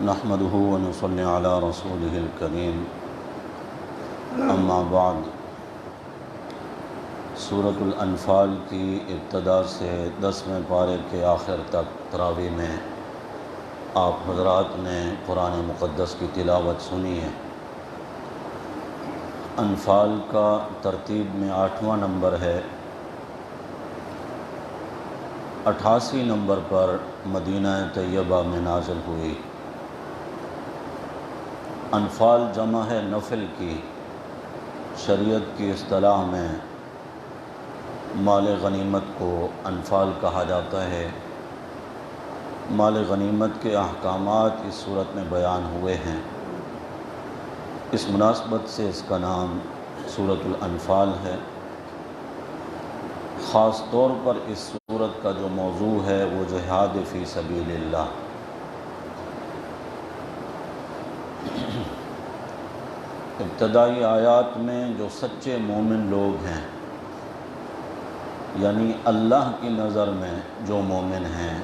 نحمده ونصلي على رسوله الكريم اما بعد۔ سورۃ الانفال کی ابتدا سے 10ویں پارے کے آخر تک تراویح میں آپ حضرات نے قرآن مقدس کی تلاوت سنی ہے۔ انفال کا ترتیب میں 8واں نمبر ہے۔ 88 نمبر پر مدینہ طیبہ میں نازل ہوئی۔ انفال جمع ہے نفل کی۔ شریعت کی اصطلاح میں مال غنیمت کو انفال کہا جاتا ہے۔ مال غنیمت کے احکامات اس صورت میں بیان ہوئے ہیں، اس مناسبت سے اس کا نام سورۃ الانفال ہے۔ خاص طور پر اس سورت کا جو موضوع ہے وہ جہاد فی سبیل اللہ۔ ابتدائی آیات میں جو سچے مومن لوگ ہیں، یعنی اللہ کی نظر میں جو مومن ہیں،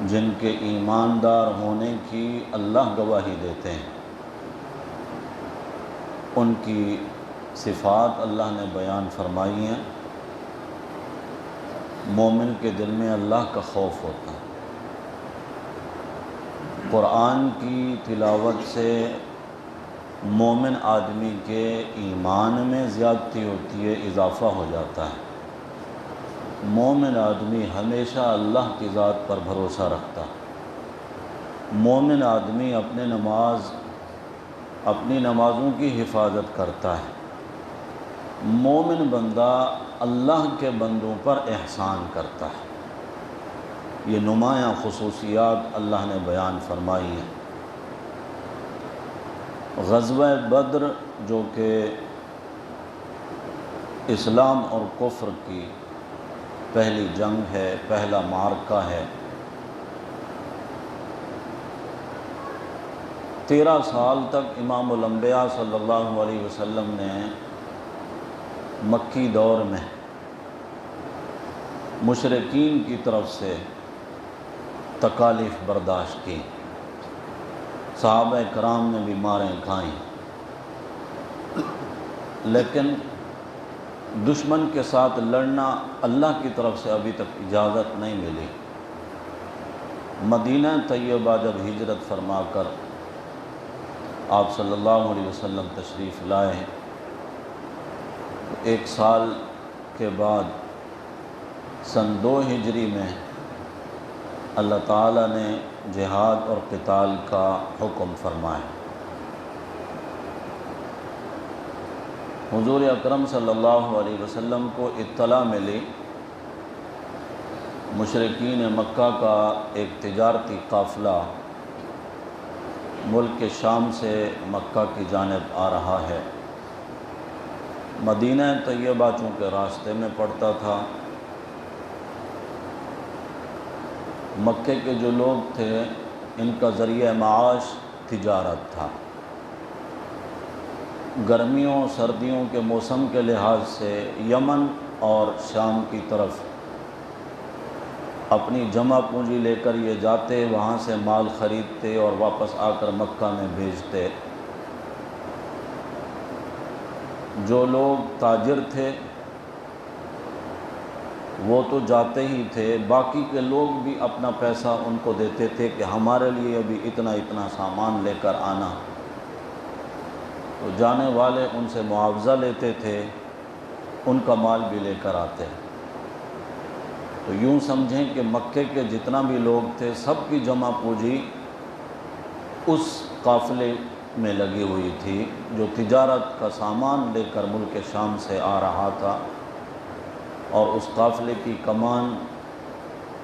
جن کے ایماندار ہونے کی اللہ گواہی دیتے ہیں، ان کی صفات اللہ نے بیان فرمائی ہیں۔ مومن کے دل میں اللہ کا خوف ہوتا ہے۔ قرآن کی تلاوت سے مومن آدمی کے ایمان میں زیادتی ہوتی ہے، اضافہ ہو جاتا ہے۔ مومن آدمی ہمیشہ اللہ کی ذات پر بھروسہ رکھتا ہے۔ مومن آدمی اپنی نمازوں کی حفاظت کرتا ہے۔ مومن بندہ اللہ کے بندوں پر احسان کرتا ہے۔ یہ نمایاں خصوصیات اللہ نے بیان فرمائی ہیں۔ غزوہ بدر جو کہ اسلام اور کفر کی پہلی جنگ ہے، پہلا معرکہ ہے، 13 سال تک امام الانبیاء صلی اللہ علیہ وسلم نے مکی دور میں مشرکین کی طرف سے تکالیف برداشت کی۔ صحابہ کرام نے بھی ماریں کھائیں، لیکن دشمن کے ساتھ لڑنا اللہ کی طرف سے ابھی تک اجازت نہیں ملی۔ مدینہ طیبہ جب ہجرت فرما کر آپ صلی اللہ علیہ وسلم تشریف لائے، 1 سال کے بعد سن 2 ہجری میں اللہ تعالیٰ نے جہاد اور قتال کا حکم فرمایا۔ حضور اکرم صلی اللہ علیہ وسلم کو اطلاع ملی، مشرکین مکہ کا ایک تجارتی قافلہ ملک شام سے مکہ کی جانب آ رہا ہے۔ مدینہ طیبہ چونکہ راستے میں پڑتا تھا، مکے کے جو لوگ تھے ان کا ذریعہ معاش تجارت تھا۔ گرمیوں سردیوں کے موسم کے لحاظ سے یمن اور شام کی طرف اپنی جمع پونجی لے کر یہ جاتے، وہاں سے مال خریدتے اور واپس آ کر مکہ میں بھیجتے۔ جو لوگ تاجر تھے وہ تو جاتے ہی تھے، باقی کے لوگ بھی اپنا پیسہ ان کو دیتے تھے کہ ہمارے لیے ابھی اتنا سامان لے کر آنا۔ تو جانے والے ان سے معاوضہ لیتے تھے، ان کا مال بھی لے کر آتے۔ تو یوں سمجھیں کہ مکے کے جتنا بھی لوگ تھے سب کی جمع پونجی اس قافلے میں لگی ہوئی تھی جو تجارت کا سامان لے کر ملک شام سے آ رہا تھا، اور اس قافلے کی کمان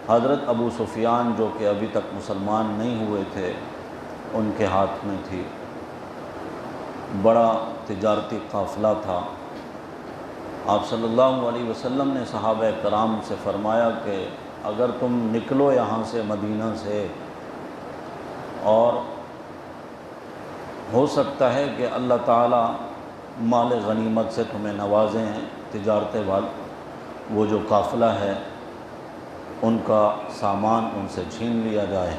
حضرت ابو سفیان جو کہ ابھی تک مسلمان نہیں ہوئے تھے ان کے ہاتھ میں تھی۔ بڑا تجارتی قافلہ تھا۔ آپ صلی اللہ علیہ وسلم نے صحابہ کرام سے فرمایا کہ اگر تم نکلو یہاں سے مدینہ سے، اور ہو سکتا ہے کہ اللہ تعالیٰ مال غنیمت سے تمہیں نوازیں، تجارت والے وہ جو قافلہ ہے ان کا سامان ان سے چھین لیا جائے۔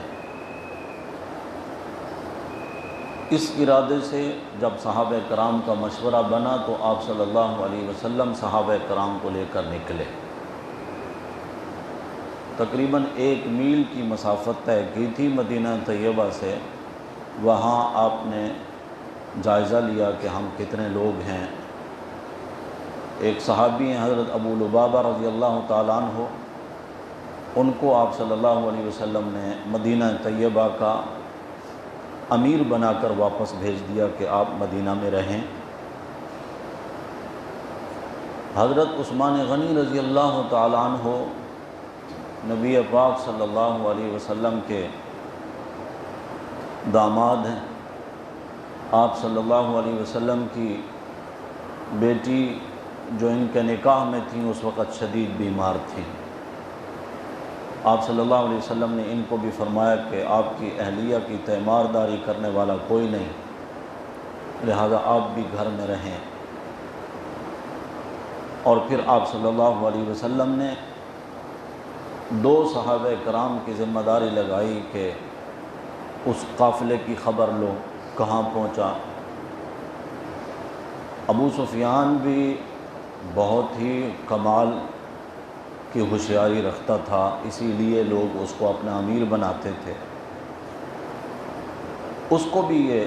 اس ارادے سے جب صحابہ کرام کا مشورہ بنا تو آپ صلی اللہ علیہ وسلم صحابہ کرام کو لے کر نکلے۔ تقریباً 1 میل کی مسافت طے کی تھی مدینہ طیبہ سے۔ وہاں آپ نے جائزہ لیا کہ ہم کتنے لوگ ہیں۔ ایک صحابی ہیں حضرت ابو لبابہ رضی اللہ تعالیٰ عنہ، ان کو آپ صلی اللہ علیہ وسلم نے مدینہ طیبہ کا امیر بنا کر واپس بھیج دیا کہ آپ مدینہ میں رہیں۔ حضرت عثمان غنی رضی اللہ تعالیٰ عنہ نبی پاک صلی اللہ علیہ وسلم کے داماد ہیں۔ آپ صلی اللہ علیہ وسلم کی بیٹی جو ان کے نکاح میں تھیں اس وقت شدید بیمار تھیں۔ آپ صلی اللہ علیہ وسلم نے ان کو بھی فرمایا کہ آپ کی اہلیہ کی تیمارداری کرنے والا کوئی نہیں، لہذا آپ بھی گھر میں رہیں۔ اور پھر آپ صلی اللہ علیہ وسلم نے 2 صحابہ کرام کی ذمہ داری لگائی کہ اس قافلے کی خبر لو کہاں پہنچا۔ ابو سفیان بھی بہت ہی کمال کی ہوشیاری رکھتا تھا، اسی لیے لوگ اس کو اپنا امیر بناتے تھے۔ اس کو بھی یہ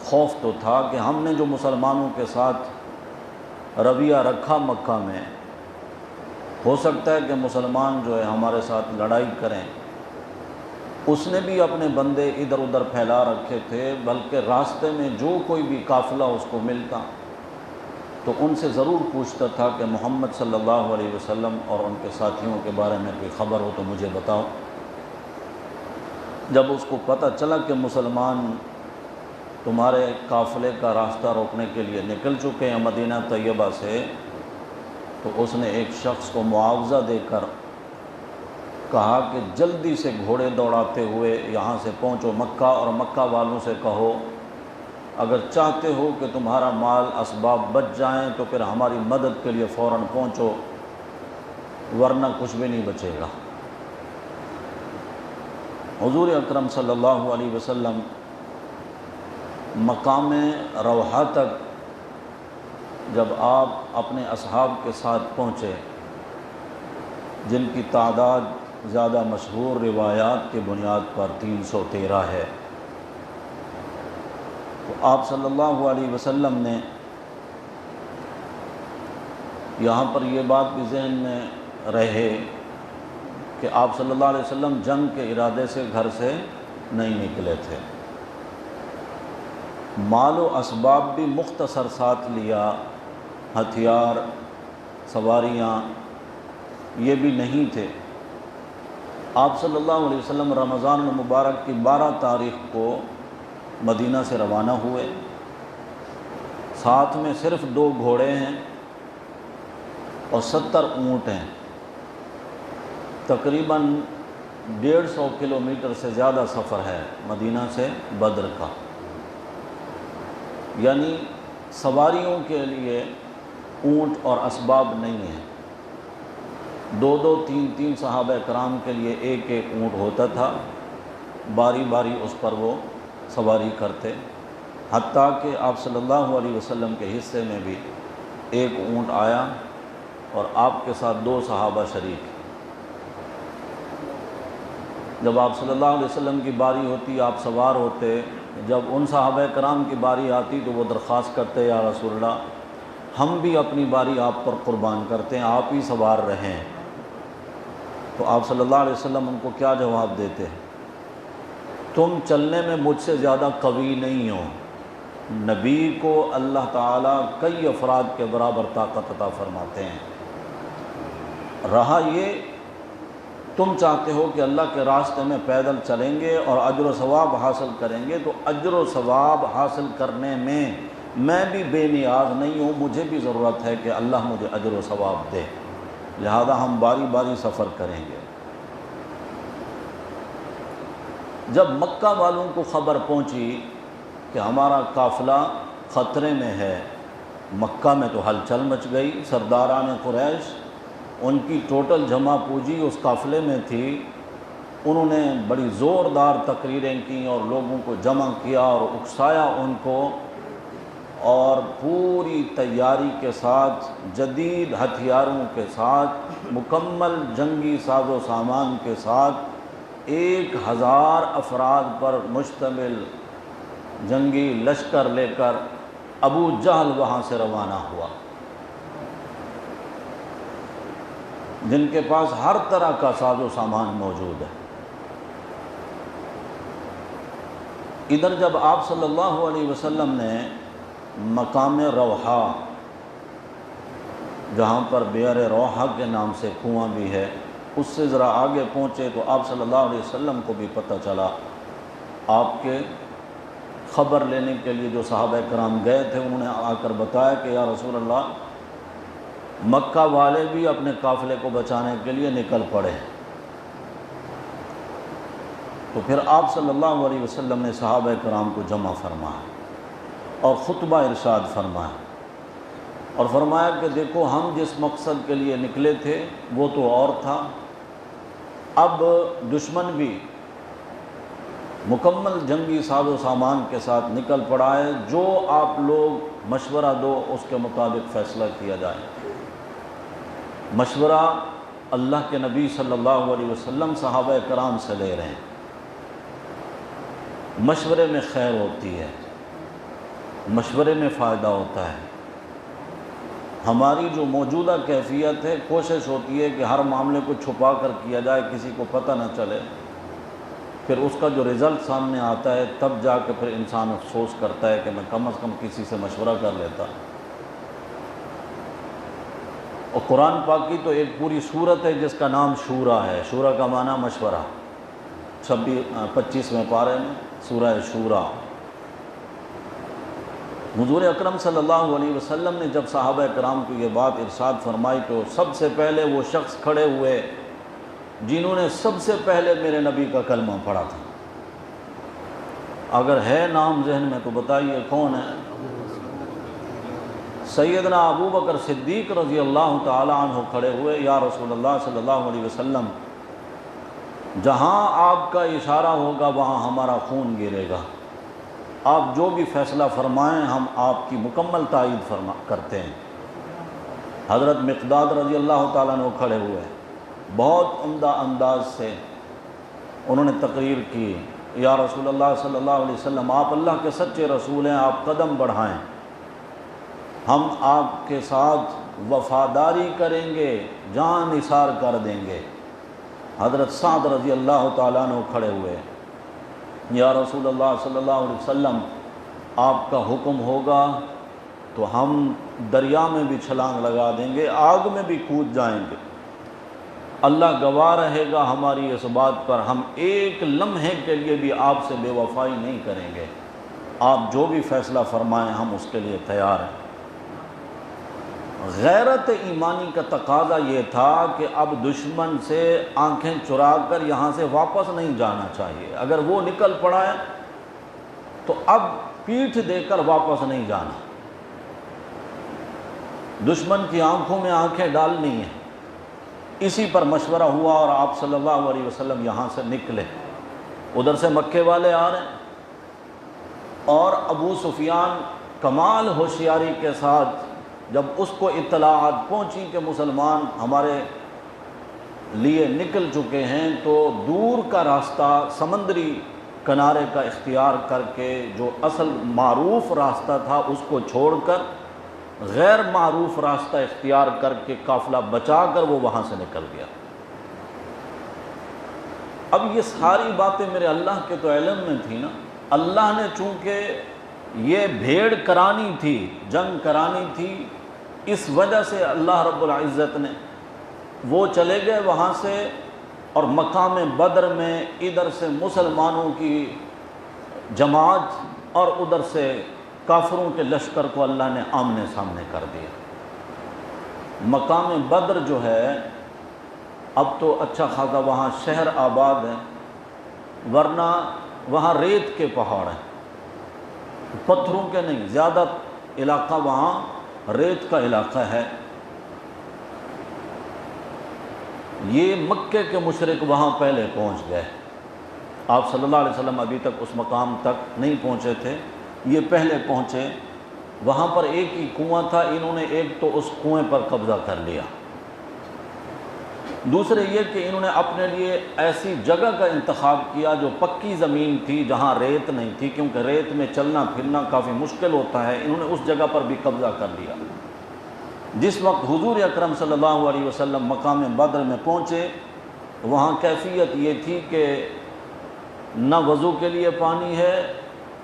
خوف تو تھا کہ ہم نے جو مسلمانوں کے ساتھ رویہ رکھا مکہ میں، ہو سکتا ہے کہ مسلمان جو ہے ہمارے ساتھ لڑائی کریں۔ اس نے بھی اپنے بندے ادھر ادھر پھیلا رکھے تھے، بلکہ راستے میں جو کوئی بھی قافلہ اس کو ملتا تو ان سے ضرور پوچھتا تھا کہ محمد صلی اللہ علیہ وسلم اور ان کے ساتھیوں کے بارے میں کوئی خبر ہو تو مجھے بتاؤ۔ جب اس کو پتہ چلا کہ مسلمان تمہارے قافلے کا راستہ روکنے کے لیے نکل چکے ہیں مدینہ طیبہ سے، تو اس نے ایک شخص کو معاوضہ دے کر کہا کہ جلدی سے گھوڑے دوڑاتے ہوئے یہاں سے پہنچو مکہ، اور مکہ والوں سے کہو اگر چاہتے ہو کہ تمہارا مال اسباب بچ جائیں تو پھر ہماری مدد کے لیے فوراً پہنچو، ورنہ کچھ بھی نہیں بچے گا۔ حضور اکرم صلی اللہ علیہ وسلم مقام روحہ تک جب آپ اپنے اصحاب کے ساتھ پہنچے، جن کی تعداد زیادہ مشہور روایات کی بنیاد پر 313 ہے، تو آپ صلی اللہ علیہ وسلم نے یہاں پر یہ بات بھی ذہن میں رہے کہ آپ صلی اللہ علیہ وسلم جنگ کے ارادے سے گھر سے نہیں نکلے تھے۔ مال و اسباب بھی مختصر ساتھ لیا، ہتھیار، سواریاں یہ بھی نہیں تھے۔ آپ صلی اللہ علیہ وسلم رمضان المبارک کی 12 تاریخ کو مدینہ سے روانہ ہوئے، ساتھ میں صرف 2 گھوڑے ہیں اور 70 اونٹ ہیں۔ تقریباً 150 کلومیٹر سے زیادہ سفر ہے مدینہ سے بدر کا، یعنی سواریوں کے لیے اونٹ اور اسباب نہیں ہیں۔ 2 3 صحابہ کرام کے لیے 1 اونٹ ہوتا تھا، باری باری اس پر وہ سواری کرتے، حتیٰ کہ آپ صلی اللہ علیہ وسلم کے حصے میں بھی 1 اونٹ آیا اور آپ کے ساتھ 2 صحابہ شریک۔ جب آپ صلی اللہ علیہ وسلم کی باری ہوتی آپ سوار ہوتے، جب ان صحابہ کرام کی باری آتی تو وہ درخواست کرتے یا رسول اللہ ہم بھی اپنی باری آپ پر قربان کرتے ہیں، آپ ہی سوار رہیں۔ تو آپ صلی اللہ علیہ وسلم ان کو کیا جواب دیتے ہیں؟ تم چلنے میں مجھ سے زیادہ قوی نہیں ہو۔ نبی کو اللہ تعالیٰ کئی افراد کے برابر طاقت عطا فرماتے ہیں۔ رہا یہ تم چاہتے ہو کہ اللہ کے راستے میں پیدل چلیں گے اور اجر و ثواب حاصل کریں گے، تو اجر و ثواب حاصل کرنے میں بھی بے نیاز نہیں ہوں، مجھے بھی ضرورت ہے کہ اللہ مجھے اجر و ثواب دے، لہذا ہم باری باری سفر کریں گے۔ جب مکہ والوں کو خبر پہنچی کہ ہمارا قافلہ خطرے میں ہے، مکہ میں تو ہلچل مچ گئی۔ سرداران قریش، ان کی ٹوٹل جمع پوجی اس قافلے میں تھی انہوں نے بڑی زوردار تقریریں کیں اور لوگوں کو جمع کیا اور اکسایا ان کو، اور پوری تیاری کے ساتھ، جدید ہتھیاروں کے ساتھ، مکمل جنگی ساز و سامان کے ساتھ 1000 افراد پر مشتمل جنگی لشکر لے کر ابو جہل وہاں سے روانہ ہوا، جن کے پاس ہر طرح کا ساز و سامان موجود ہے۔ ادھر جب آپ صلی اللہ علیہ وسلم نے مقام روحا، جہاں پر بیار روحا کے نام سے کنواں بھی ہے، اس سے ذرا آگے پہنچے تو آپ صلی اللہ علیہ وسلم کو بھی پتہ چلا، آپ کے خبر لینے کے لیے جو صحابہ کرام گئے تھے انہوں نے آ کر بتایا کہ یا رسول اللہ، مکہ والے بھی اپنے قافلے کو بچانے کے لیے نکل پڑے۔ تو پھر آپ صلی اللہ علیہ وسلم نے صحابہ کرام کو جمع فرمایا اور خطبہ ارشاد فرمایا، اور فرمایا کہ دیکھو ہم جس مقصد کے لیے نکلے تھے وہ تو اور تھا، اب دشمن بھی مکمل جنگی ساز و سامان کے ساتھ نکل پڑا ہے، جو آپ لوگ مشورہ دو اس کے مطابق فیصلہ کیا جائے۔ مشورہ اللہ کے نبی صلی اللہ علیہ وسلم صحابہ کرام سے لے رہے ہیں، مشورے میں خیر ہوتی ہے، مشورے میں فائدہ ہوتا ہے۔ ہماری جو موجودہ کیفیت ہے، کوشش ہوتی ہے کہ ہر معاملے کو چھپا کر کیا جائے، کسی کو پتہ نہ چلے، پھر اس کا جو رزلٹ سامنے آتا ہے تب جا کے پھر انسان افسوس کرتا ہے کہ میں کم از کم کسی سے مشورہ کر لیتا۔ اور قرآن پاک کی تو ایک پوری سورت ہے جس کا نام شورا ہے، شورا کا معنی مشورہ، 25ویں پارے میں سورہ شورا۔ حضور اکرم صلی اللہ علیہ وسلم نے جب صحابہ کرام کو یہ بات ارشاد فرمائی تو سب سے پہلے وہ شخص کھڑے ہوئے جنہوں نے سب سے پہلے میرے نبی کا کلمہ پڑھا تھا۔ اگر ہے نام ذہن میں تو بتائیے کون ہے؟ سیدنا ابو بکر صدیق رضی اللہ تعالی عنہ کھڑے ہوئے، یا رسول اللہ صلی اللہ علیہ وسلم، جہاں آپ کا اشارہ ہوگا وہاں ہمارا خون گرے گا، آپ جو بھی فیصلہ فرمائیں ہم آپ کی مکمل تائید کرتے ہیں۔ حضرت مقداد رضی اللہ تعالیٰ عنہ کھڑے ہوئے، بہت عمدہ انداز سے انہوں نے تقریر کی، یا رسول اللہ صلی اللہ علیہ وسلم، آپ اللہ کے سچے رسول ہیں، آپ قدم بڑھائیں، ہم آپ کے ساتھ وفاداری کریں گے، جان نثار کر دیں گے۔ حضرت سعد رضی اللہ تعالیٰ عنہ کھڑے ہوئے، یا رسول اللہ صلی اللہ علیہ وسلم، آپ کا حکم ہوگا تو ہم دریا میں بھی چھلانگ لگا دیں گے، آگ میں بھی کود جائیں گے، اللہ گواہ رہے گا ہماری اس بات پر، ہم ایک لمحے کے لیے بھی آپ سے بے وفائی نہیں کریں گے، آپ جو بھی فیصلہ فرمائیں ہم اس کے لیے تیار ہیں۔ غیرت ایمانی کا تقاضا یہ تھا کہ اب دشمن سے آنکھیں چرا کر یہاں سے واپس نہیں جانا چاہیے، اگر وہ نکل پڑا ہے تو اب پیٹھ دے کر واپس نہیں جانا، دشمن کی آنکھوں میں آنکھیں ڈالنی ہیں۔ اسی پر مشورہ ہوا اور آپ صلی اللہ علیہ وسلم یہاں سے نکلے، ادھر سے مکے والے آ رہے ہیں، اور ابو سفیان کمال ہوشیاری کے ساتھ جب اس کو اطلاعات پہنچی کہ مسلمان ہمارے لیے نکل چکے ہیں تو دور کا راستہ سمندری کنارے کا اختیار کر کے جو اصل معروف راستہ تھا اس کو چھوڑ کر غیر معروف راستہ اختیار کر کے قافلہ بچا کر وہ وہاں سے نکل گیا۔ اب یہ ساری باتیں میرے اللہ کے تو علم میں تھی نا، اللہ نے چونکہ یہ بھیڑ کرانی تھی، جنگ کرانی تھی، اس وجہ سے اللہ رب العزت نے وہ چلے گئے وہاں سے، اور مقام بدر میں ادھر سے مسلمانوں کی جماعت اور ادھر سے کافروں کے لشکر کو اللہ نے آمنے سامنے کر دیا۔ مقام بدر جو ہے اب تو اچھا خاصا وہاں شہر آباد ہے، ورنہ وہاں ریت کے پہاڑ ہیں، پتھروں کے نہیں، زیادہ علاقہ وہاں ریت کا علاقہ ہے۔ یہ مکے کے مشرک وہاں پہلے پہنچ گئے، آپ صلی اللہ علیہ وسلم ابھی تک اس مقام تک نہیں پہنچے تھے، یہ پہلے پہنچے۔ وہاں پر ایک ہی کنواں تھا، انہوں نے ایک تو اس کنویں پر قبضہ کر لیا، دوسرے یہ کہ انہوں نے اپنے لیے ایسی جگہ کا انتخاب کیا جو پکی زمین تھی، جہاں ریت نہیں تھی، کیونکہ ریت میں چلنا پھرنا کافی مشکل ہوتا ہے، انہوں نے اس جگہ پر بھی قبضہ کر لیا۔ جس وقت حضور اکرم صلی اللہ علیہ وسلم مقام بدر میں پہنچے، وہاں کیفیت یہ تھی کہ نہ وضو کے لیے پانی ہے،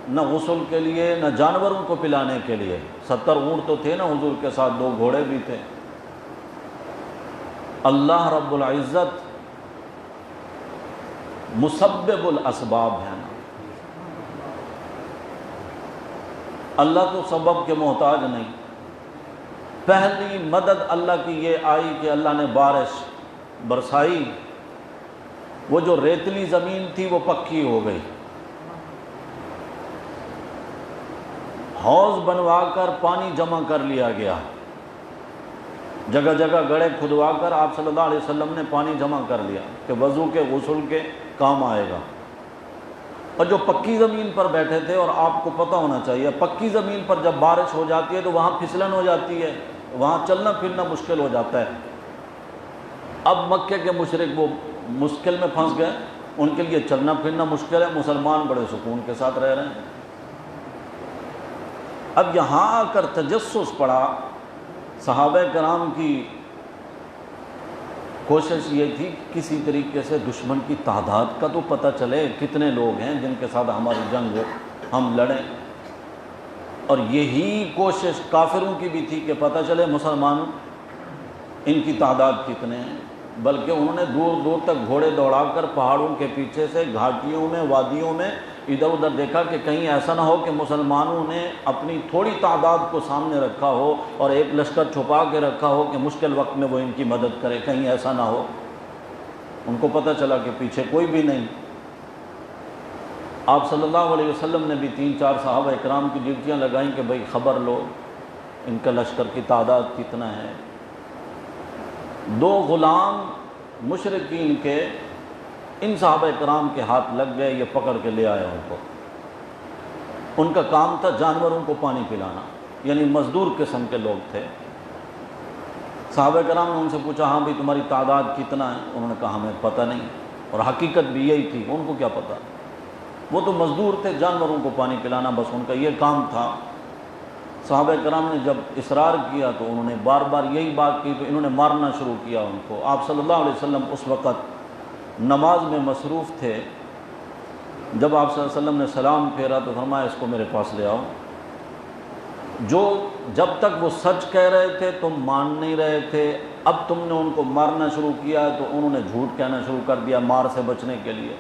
نہ غسل کے لیے، نہ جانوروں کو پلانے کے لیے۔ 70 اونٹ تو تھے نا حضور کے ساتھ، 2 گھوڑے بھی تھے۔ اللہ رب العزت مسبب الاسباب ہے نا، اللہ تو سبب کے محتاج نہیں۔ پہلی مدد اللہ کی یہ آئی کہ اللہ نے بارش برسائی، وہ جو ریتلی زمین تھی وہ پکی ہو گئی، حوض بنوا کر پانی جمع کر لیا گیا، جگہ جگہ گڑھے کھدوا کر آپ صلی اللہ علیہ وسلم نے پانی جمع کر لیا کہ وضو کے غسل کے کام آئے گا۔ اور جو پکی زمین پر بیٹھے تھے، اور آپ کو پتہ ہونا چاہیے پکی زمین پر جب بارش ہو جاتی ہے تو وہاں پھسلن ہو جاتی ہے، وہاں چلنا پھرنا مشکل ہو جاتا ہے۔ اب مکے کے مشرک وہ مشکل میں پھنس گئے، ان کے لیے چلنا پھرنا مشکل ہے، مسلمان بڑے سکون کے ساتھ رہ رہے ہیں۔ اب یہاں آ کر تجسس پڑا، صحابہ کرام کی کوشش یہ تھی کسی طریقے سے دشمن کی تعداد کا تو پتہ چلے، کتنے لوگ ہیں جن کے ساتھ ہماری جنگ ہو، ہم لڑیں۔ اور یہی کوشش کافروں کی بھی تھی کہ پتہ چلے مسلمان ان کی تعداد کتنے ہیں، بلکہ انہوں نے دور دور تک گھوڑے دوڑا کر پہاڑوں کے پیچھے سے گھاٹیوں میں، وادیوں میں ادھر ادھر دیکھا کہ کہیں ایسا نہ ہو کہ مسلمانوں نے اپنی تھوڑی تعداد کو سامنے رکھا ہو اور ایک لشکر چھپا کے رکھا ہو کہ مشکل وقت میں وہ ان کی مدد کرے، کہیں ایسا نہ ہو۔ ان کو پتہ چلا کہ پیچھے کوئی بھی نہیں۔ آپ صلی اللہ علیہ وسلم نے بھی 3-4 صحابہ اکرام کی ڈیوٹیاں لگائیں کہ بھئی خبر لو ان کا لشکر کی تعداد کتنا ہے۔ 2 غلام مشرکین کے ان صحابہ کرام کے ہاتھ لگ گئے، یہ پکڑ کے لے آئے ان کو۔ ان کا کام تھا جانوروں کو پانی پلانا، یعنی مزدور قسم کے لوگ تھے۔ صحابہ کرام نے ان سے پوچھا ہاں بھئی تمہاری تعداد کتنا ہے؟ انہوں نے کہا ہمیں پتہ نہیں، اور حقیقت بھی یہی تھی، ان کو کیا پتہ، وہ تو مزدور تھے، جانوروں کو پانی پلانا بس ان کا یہ کام تھا۔ صحابہ کرام نے جب اصرار کیا تو انہوں نے بار بار یہی بات کی، تو انہوں نے مارنا شروع کیا ان کو۔ آپ صلی اللہ علیہ وسلم اس وقت نماز میں مصروف تھے۔ جب آپ صلی اللہ علیہ وسلم نے سلام پھیرا تو فرمایا اس کو میرے پاس لے آؤ۔ جو جب تک وہ سچ کہہ رہے تھے تم مان نہیں رہے تھے، اب تم نے ان کو مارنا شروع کیا تو انہوں نے جھوٹ کہنا شروع کر دیا مار سے بچنے کے لیے۔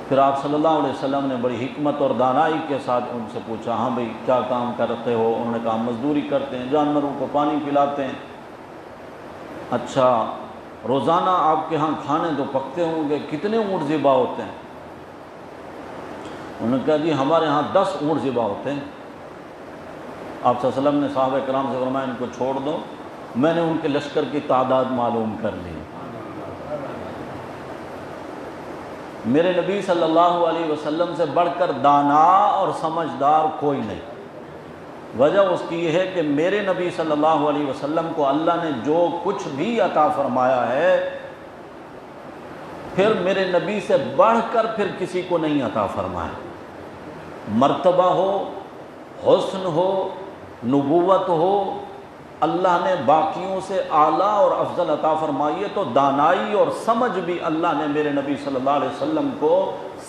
پھر آپ صلی اللہ علیہ وسلم نے بڑی حکمت اور دانائی کے ساتھ ان سے پوچھا ہاں بھئی کیا کام کرتے ہو؟ انہوں نے کہا مزدوری کرتے ہیں، جانوروں کو پانی پلاتے ہیں۔ اچھا، روزانہ آپ کے ہاں کھانے تو پکتے ہوں گے، کتنے اونٹ ذبح ہوتے ہیں؟ انہوں نے کہا جی ہمارے ہاں 10 اونٹ ذبح ہوتے ہیں۔ آپ صلی اللہ علیہ وسلم نے صحابہ کرام سے فرمایا ان کو چھوڑ دو، میں نے ان کے لشکر کی تعداد معلوم کر لی۔ میرے نبی صلی اللہ علیہ وسلم سے بڑھ کر دانا اور سمجھدار کوئی نہیں۔ وجہ اس کی یہ ہے کہ میرے نبی صلی اللہ علیہ وسلم کو اللہ نے جو کچھ بھی عطا فرمایا ہے، پھر میرے نبی سے بڑھ کر پھر کسی کو نہیں عطا فرمایا۔ مرتبہ ہو، حسن ہو، نبوت ہو، اللہ نے باقیوں سے اعلیٰ اور افضل عطا فرمائی ہے، تو دانائی اور سمجھ بھی اللہ نے میرے نبی صلی اللہ علیہ وسلم کو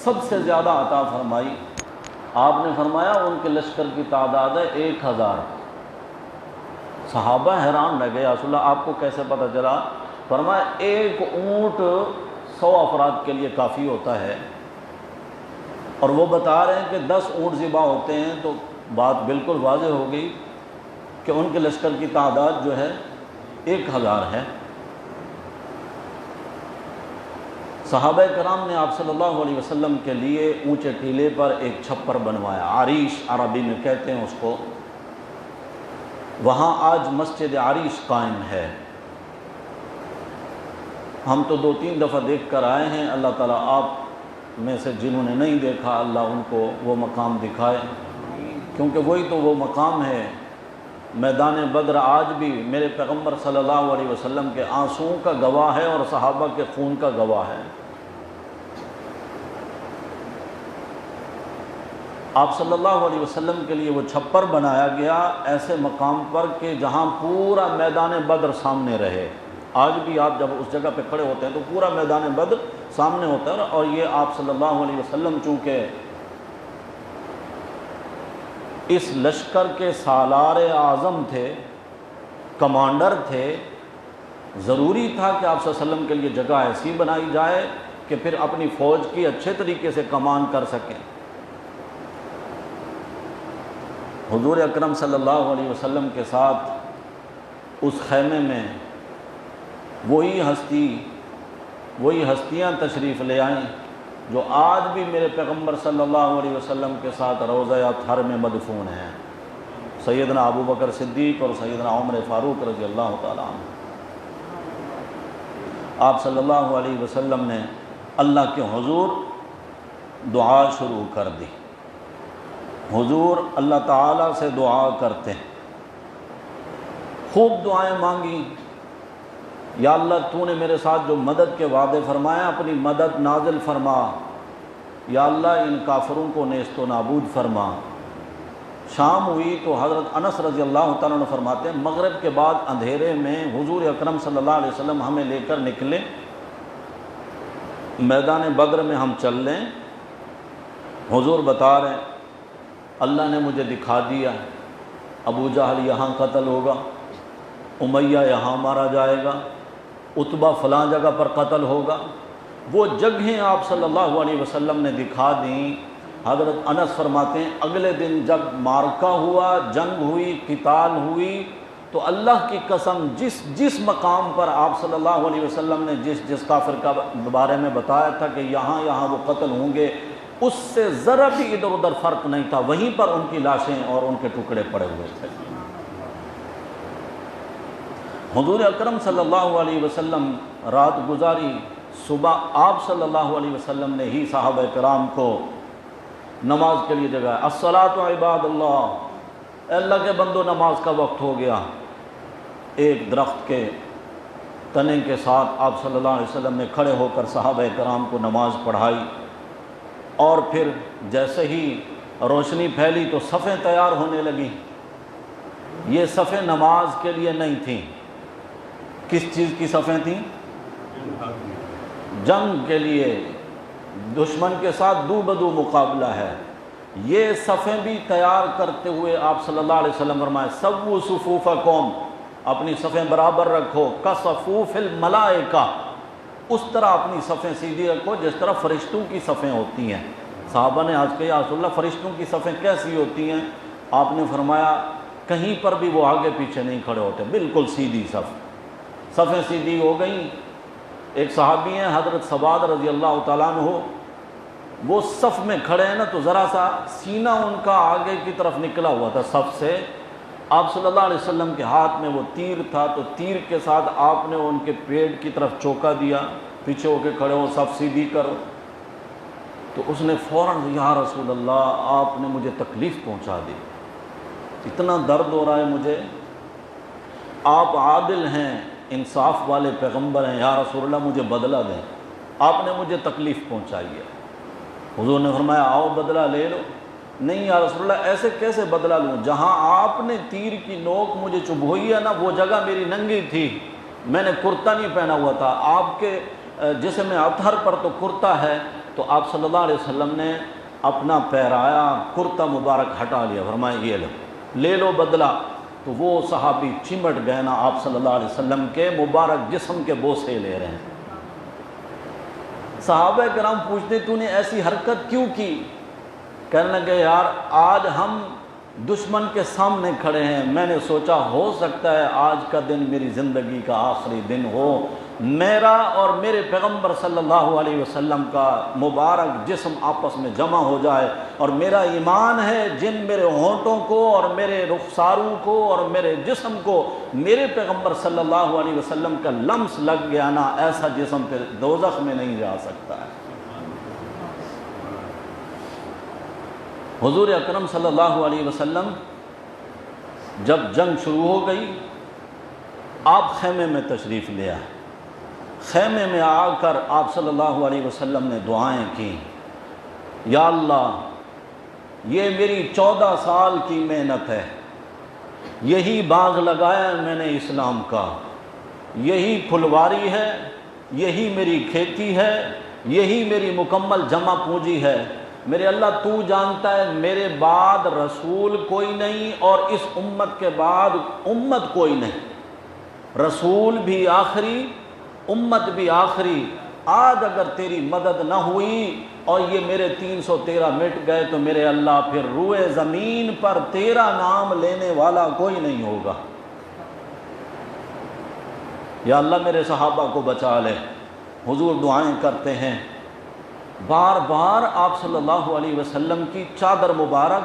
سب سے زیادہ عطا فرمائی۔ آپ نے فرمایا ان کے لشکر کی تعداد ہے 1000۔ صحابہ حیران رہ گئے، یا رسول اللہ آپ کو کیسے پتہ چلا؟ فرمایا 1 اونٹ 100 افراد کے لیے کافی ہوتا ہے، اور وہ بتا رہے ہیں کہ 10 اونٹ ذبح ہوتے ہیں، تو بات بالکل واضح ہو گئی کہ ان کے لشکر کی تعداد جو ہے 1000 ہے۔ صحابہ کرام نے آپ صلی اللہ علیہ وسلم کے لیے اونچے ٹیلے پر ایک چھپر بنوایا، عریش عربی میں کہتے ہیں اس کو۔ وہاں آج مسجد عریش قائم ہے۔ ہم تو 2-3 دفعہ دیکھ کر آئے ہیں، اللہ تعالیٰ آپ میں سے جنہوں نے نہیں دیکھا اللہ ان کو وہ مقام دکھائے، کیونکہ وہی تو وہ مقام ہے۔ میدان بدر آج بھی میرے پیغمبر صلی اللہ علیہ وسلم کے آنسوؤں کا گواہ ہے اور صحابہ کے خون کا گواہ ہے۔ آپ صلی اللہ علیہ وسلم کے لیے وہ چھپر بنایا گیا ایسے مقام پر کہ جہاں پورا میدان بدر سامنے رہے۔ آج بھی آپ جب اس جگہ پہ کھڑے ہوتے ہیں تو پورا میدان بدر سامنے ہوتا ہے، اور یہ آپ صلی اللہ علیہ وسلم چونکہ اس لشکر کے سالار اعظم تھے، کمانڈر تھے، ضروری تھا کہ آپ صلی اللہ علیہ وسلم کے لیے جگہ ایسی بنائی جائے کہ پھر اپنی فوج کی اچھے طریقے سے کمان کر سکیں۔ حضور اکرم صلی اللہ علیہ وسلم کے ساتھ اس خیمے میں وہی ہستیاں تشریف لے آئیں جو آج بھی میرے پیغمبر صلی اللہ علیہ وسلم کے ساتھ روضہ اطہر میں مدفون ہیں، سیدنا ابو بکر صدیق اور سیدنا عمر فاروق رضی اللہ تعالیٰ عنہ۔ آپ صلی اللہ علیہ وسلم نے اللہ کے حضور دعا شروع کر دی۔ حضور اللہ تعالیٰ سے دعا کرتے ہیں، خوب دعائیں مانگی، یا اللہ تو نے میرے ساتھ جو مدد کے وعدے فرمائے اپنی مدد نازل فرما، یا اللہ ان کافروں کو نیست و نابود فرما۔ شام ہوئی تو حضرت انس رضی اللہ تعالیٰ عنہ فرماتے ہیں مغرب کے بعد اندھیرے میں حضور اکرم صلی اللہ علیہ وسلم ہمیں لے کر نکلے، میدان بدر میں ہم چل لیں۔ حضور بتا رہے ہیں اللہ نے مجھے دکھا دیا ابو جہل یہاں قتل ہوگا، امیہ یہاں مارا جائے گا، عتبہ فلاں جگہ پر قتل ہوگا۔ وہ جگہیں آپ صلی اللہ علیہ وسلم نے دکھا دیں۔ حضرت انس فرماتے ہیں اگلے دن جب مارکہ ہوا، جنگ ہوئی، قتال ہوئی، تو اللہ کی قسم جس مقام پر آپ صلی اللہ علیہ وسلم نے جس کافر کا بارے میں بتایا تھا کہ یہاں وہ قتل ہوں گے، اس سے ذرا بھی ادھر ادھر فرق نہیں تھا، وہیں پر ان کی لاشیں اور ان کے ٹکڑے پڑے ہوئے تھے۔ حضور اکرم صلی اللہ علیہ وسلم رات گزاری، صبح آپ صلی اللہ علیہ وسلم نے ہی صحابہ کرام کو نماز کے لیے جگایا۔ الصلاۃ عباد اللہ، اے اللہ کے بندو نماز کا وقت ہو گیا۔ ایک درخت کے تنے کے ساتھ آپ صلی اللہ علیہ وسلم نے کھڑے ہو کر صحابہ کرام کو نماز پڑھائی، اور پھر جیسے ہی روشنی پھیلی تو صفیں تیار ہونے لگیں۔ یہ صفیں نماز کے لیے نہیں تھیں، کس چیز کی صفیں تھیں؟ جنگ کے لیے، دشمن کے ساتھ دو بدو مقابلہ ہے۔ یہ صفیں بھی تیار کرتے ہوئے آپ صلی اللہ علیہ وسلم فرمائے سووا صفوفکم، اپنی صفیں برابر رکھو، کصفوف الملائکہ، اس طرح اپنی صفیں سیدھی رکھو جس طرح فرشتوں کی صفیں ہوتی ہیں۔ صحابہ نے آج کہا یا رسول اللہ فرشتوں کی صفیں کیسی ہوتی ہیں؟ آپ نے فرمایا کہیں پر بھی وہ آگے پیچھے نہیں کھڑے ہوتے، بالکل سیدھی صفیں سیدھی ہو گئیں۔ ایک صحابی ہیں حضرت ثبات رضی اللہ تعالیٰ عنہ، وہ صف میں کھڑے ہیں نا تو ذرا سا سینہ ان کا آگے کی طرف نکلا ہوا تھا صف سے۔ آپ صلی اللہ علیہ وسلم کے ہاتھ میں وہ تیر تھا، تو تیر کے ساتھ آپ نے ان کے پیٹ کی طرف چوکا دیا، پیچھے ہو کے کھڑے ہو، صف سیدھی کرو۔ تو اس نے فوراً یا رسول اللہ آپ نے مجھے تکلیف پہنچا دی، اتنا درد ہو رہا ہے مجھے، آپ عادل ہیں، انصاف والے پیغمبر ہیں، یا رسول اللہ مجھے بدلہ دیں، آپ نے مجھے تکلیف پہنچائی ہے۔ حضور نے فرمایا آؤ بدلہ لے لو۔ نہیں یا رسول اللہ ایسے کیسے بدلہ لوں، جہاں آپ نے تیر کی نوک مجھے چبھوئی ہے نا وہ جگہ میری ننگی تھی، میں نے کرتا نہیں پہنا ہوا تھا، آپ کے جسم اطہر پر تو کرتا ہے۔ تو آپ صلی اللہ علیہ وسلم نے اپنا پیرایا کرتا مبارک ہٹا لیا، فرمایا یہ لے لو بدلہ۔ تو وہ صحابی چمٹ گئے نا آپ صلی اللہ علیہ وسلم کے مبارک جسم کے بوسے لے رہے ہیں۔ صحابہ کرام پوچھتے تو نے ایسی حرکت کیوں کی؟ کہنے لگے یار آج ہم دشمن کے سامنے کھڑے ہیں۔ میں نے سوچا ہو سکتا ہے آج کا دن میری زندگی کا آخری دن ہو، میرا اور میرے پیغمبر صلی اللہ علیہ وسلم کا مبارک جسم آپس میں جمع ہو جائے، اور میرا ایمان ہے جن میرے ہونٹوں کو اور میرے رخساروں کو اور میرے جسم کو میرے پیغمبر صلی اللہ علیہ وسلم کا لمس لگ گیا نا، ایسا جسم پھر دوزخ میں نہیں جا سکتا ہے۔ حضور اکرم صلی اللہ علیہ وسلم جب جنگ شروع ہو گئی، آپ خیمے میں تشریف لے آئے۔ خیمے میں آ کر آپ صلی اللہ علیہ وسلم نے دعائیں کی، یا اللہ یہ میری 14 سال کی محنت ہے، یہی باغ لگایا ہے میں نے اسلام کا، یہی پھلواری ہے، یہی میری کھیتی ہے، یہی میری مکمل جمع پونجی ہے۔ میرے اللہ تو جانتا ہے میرے بعد رسول کوئی نہیں اور اس امت کے بعد امت کوئی نہیں، رسول بھی آخری، امت بھی آخری۔ آج اگر تیری مدد نہ ہوئی اور یہ میرے 313 مٹ گئے تو میرے اللہ پھر روئے زمین پر تیرا نام لینے والا کوئی نہیں ہوگا۔ یا اللہ میرے صحابہ کو بچا لے۔ حضور دعائیں کرتے ہیں، بار بار آپ صلی اللہ علیہ وسلم کی چادر مبارک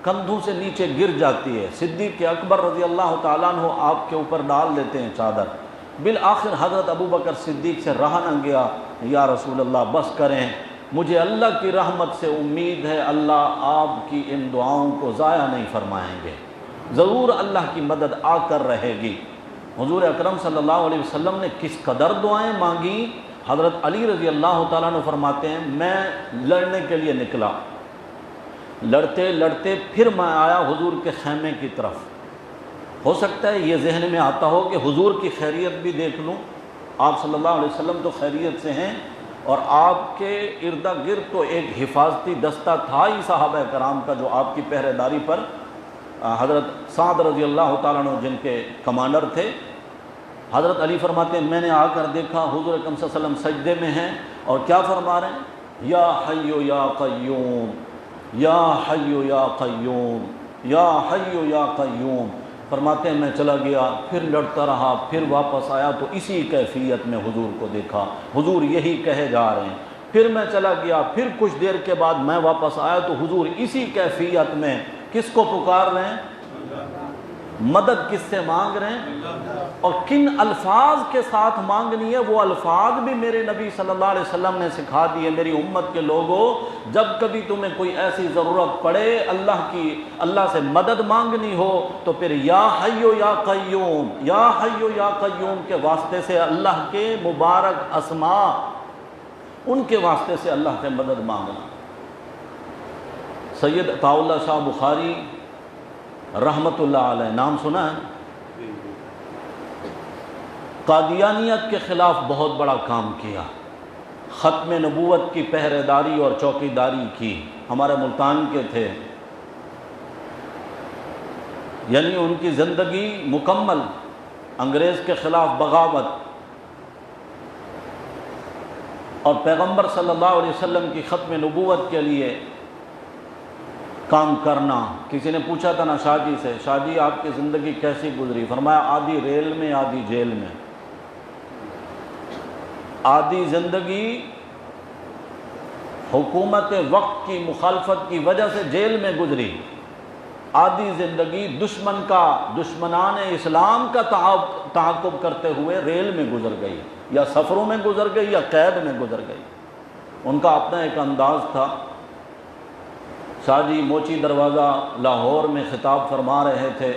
کندھوں سے نیچے گر جاتی ہے، صدیق اکبر رضی اللہ تعالیٰ عنہ آپ کے اوپر ڈال دیتے ہیں چادر۔ بالآخر حضرت ابو بکر صدیق سے رہا نہ گیا، یا رسول اللہ بس کریں، مجھے اللہ کی رحمت سے امید ہے اللہ آپ کی ان دعاؤں کو ضائع نہیں فرمائیں گے، ضرور اللہ کی مدد آ کر رہے گی۔ حضور اکرم صلی اللہ علیہ وسلم نے کس قدر دعائیں مانگی۔ حضرت علی رضی اللہ تعالیٰ عنہ فرماتے ہیں میں لڑنے کے لیے نکلا، لڑتے لڑتے پھر میں آیا حضور کے خیمے کی طرف۔ ہو سکتا ہے یہ ذہن میں آتا ہو کہ حضور کی خیریت بھی دیکھ لوں، آپ صلی اللہ علیہ وسلم تو خیریت سے ہیں، اور آپ کے ارد گرد تو ایک حفاظتی دستہ تھا ہی صحابہ کرام کا جو آپ کی پہرے داری پر حضرت سعد رضی اللہ تعالیٰ عنہ جن کے کمانڈر تھے۔ حضرت علی فرماتے ہیں میں نے آ کر دیکھا حضور اکرم صلی اللہ علیہ وسلم سجدے میں ہیں اور کیا فرما رہے ہیں، یا حی یا قیوم، یا حی یا قیوم، یا حی یا قیوم۔ فرماتے ہیں میں چلا گیا، پھر لڑتا رہا، پھر واپس آیا تو اسی کیفیت میں حضور کو دیکھا، حضور یہی کہے جا رہے ہیں۔ پھر میں چلا گیا، پھر کچھ دیر کے بعد میں واپس آیا تو حضور اسی کیفیت میں کس کو پکار رہے ہیں، مدد کس سے مانگ رہے ہیں، اور کن الفاظ کے ساتھ مانگنی ہے وہ الفاظ بھی میرے نبی صلی اللہ علیہ وسلم نے سکھا دیے۔ میری امت کے لوگوں، جب کبھی تمہیں کوئی ایسی ضرورت پڑے اللہ سے مدد مانگنی ہو تو پھر یا حی یا قیوم، یا حی یا قیوم کے واسطے سے اللہ کے مبارک اسماء، ان کے واسطے سے اللہ سے مدد مانگنا۔ سید عطاء اللہ شاہ بخاری رحمت اللہ علیہ، نام سنا ہے؟ قادیانیت کے خلاف بہت بڑا کام کیا، ختم نبوت کی پہرے داری اور چوکی داری کی، ہمارے ملتان کے تھے، یعنی ان کی زندگی مکمل انگریز کے خلاف بغاوت اور پیغمبر صلی اللہ علیہ وسلم کی ختم نبوت کے لیے کام کرنا۔ کسی نے پوچھا تھا نا شاہ جی سے، شاہ جی آپ کی زندگی کیسی گزری؟ فرمایا آدھی ریل میں آدھی جیل میں، آدھی زندگی حکومت وقت کی مخالفت کی وجہ سے جیل میں گزری، آدھی زندگی دشمنان اسلام کا تعاقب کرتے ہوئے ریل میں گزر گئی، یا سفروں میں گزر گئی یا قید میں گزر گئی۔ ان کا اپنا ایک انداز تھا۔ شاہ جی موچی دروازہ لاہور میں خطاب فرما رہے تھے،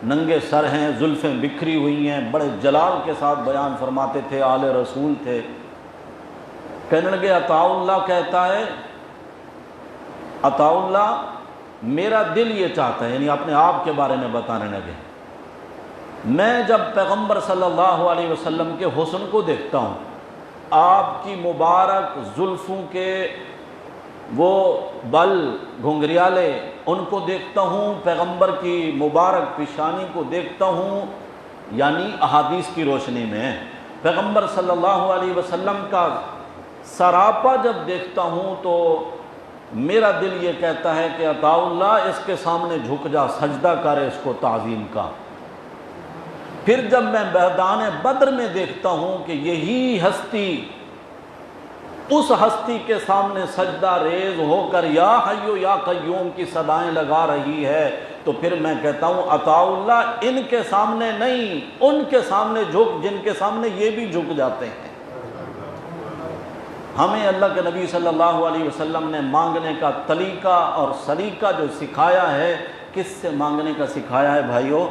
ننگے سر ہیں، زلفیں بکھری ہوئی ہیں، بڑے جلال کے ساتھ بیان فرماتے تھے، آل رسول تھے۔ کہنے لگے عطاء اللہ کہتا ہے، عطاء اللہ میرا دل یہ چاہتا ہے، یعنی اپنے آپ کے بارے میں بتانے لگے، میں جب پیغمبر صلی اللہ علیہ وسلم کے حسن کو دیکھتا ہوں، آپ کی مبارک زلفوں کے وہ بل گھنگریالے ان کو دیکھتا ہوں، پیغمبر کی مبارک پیشانی کو دیکھتا ہوں، یعنی احادیث کی روشنی میں پیغمبر صلی اللہ علیہ وسلم کا سراپا جب دیکھتا ہوں تو میرا دل یہ کہتا ہے کہ عطاء اللہ اس کے سامنے جھک جا، سجدہ کر اس کو تعظیم کا۔ پھر جب میں میدان بدر میں دیکھتا ہوں کہ یہی ہستی اس ہستی کے سامنے سجدہ ریز ہو کر یا حیو یا قیوم کی صدائیں لگا رہی ہے، تو پھر میں کہتا ہوں عطاء اللہ ان کے سامنے نہیں، ان کے سامنے جھک جن کے سامنے یہ بھی جھک جاتے ہیں۔ ہمیں اللہ کے نبی صلی اللہ علیہ وسلم نے مانگنے کا طریقہ اور سلیقہ جو سکھایا ہے، کس سے مانگنے کا سکھایا ہے بھائیو؟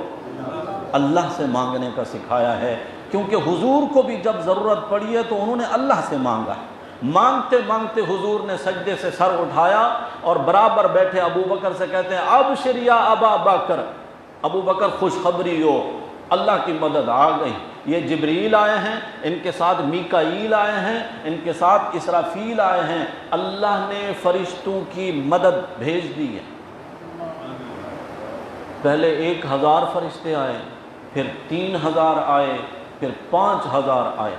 اللہ سے مانگنے کا سکھایا ہے، کیونکہ حضور کو بھی جب ضرورت پڑی ہے تو انہوں نے اللہ سے مانگا ہے۔ مانگتے مانگتے حضور نے سجدے سے سر اٹھایا اور برابر بیٹھے ابو بکر سے کہتے ہیں ابشر یا ابا بکر، ابو بکر خوشخبری ہو، اللہ کی مدد آ گئی۔ یہ جبریل آئے ہیں، ان کے ساتھ میکائیل آئے ہیں، ان کے ساتھ اسرافیل آئے ہیں، اللہ نے فرشتوں کی مدد بھیج دی ہے۔ پہلے 1000 فرشتے آئے، پھر 3000 آئے، پھر 5000 آئے۔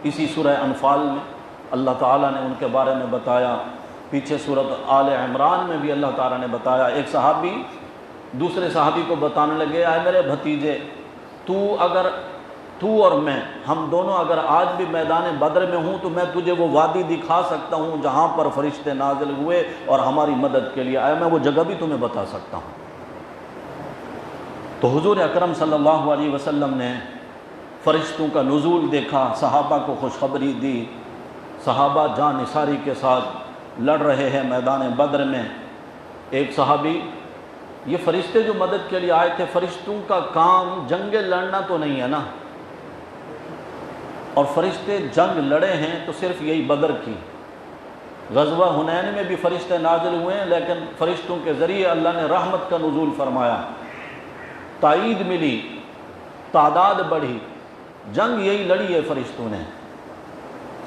اسی سورہ انفال میں اللہ تعالیٰ نے ان کے بارے میں بتایا، پیچھے سورۃ آل عمران میں بھی اللہ تعالیٰ نے بتایا۔ ایک صحابی دوسرے صحابی کو بتانے لگے، اے میرے بھتیجے، تو اور میں، ہم دونوں اگر آج بھی میدان بدر میں ہوں تو میں تجھے وہ وادی دکھا سکتا ہوں جہاں پر فرشتے نازل ہوئے اور ہماری مدد کے لیے آئے، میں وہ جگہ بھی تمہیں بتا سکتا ہوں۔ تو حضور اکرم صلی اللہ علیہ وسلم نے فرشتوں کا نزول دیکھا، صحابہ کو خوشخبری دی، صحابہ جان نثاری کے ساتھ لڑ رہے ہیں میدان بدر میں۔ ایک صحابی، یہ فرشتے جو مدد کے لیے آئے تھے، فرشتوں کا کام جنگ لڑنا تو نہیں ہے نا، اور فرشتے جنگ لڑے ہیں تو صرف یہی بدر کی۔ غزوہ حنین میں بھی فرشتے نازل ہوئے ہیں، لیکن فرشتوں کے ذریعے اللہ نے رحمت کا نزول فرمایا، تائید ملی، تعداد بڑھی، جنگ یہی لڑی ہے فرشتوں نے۔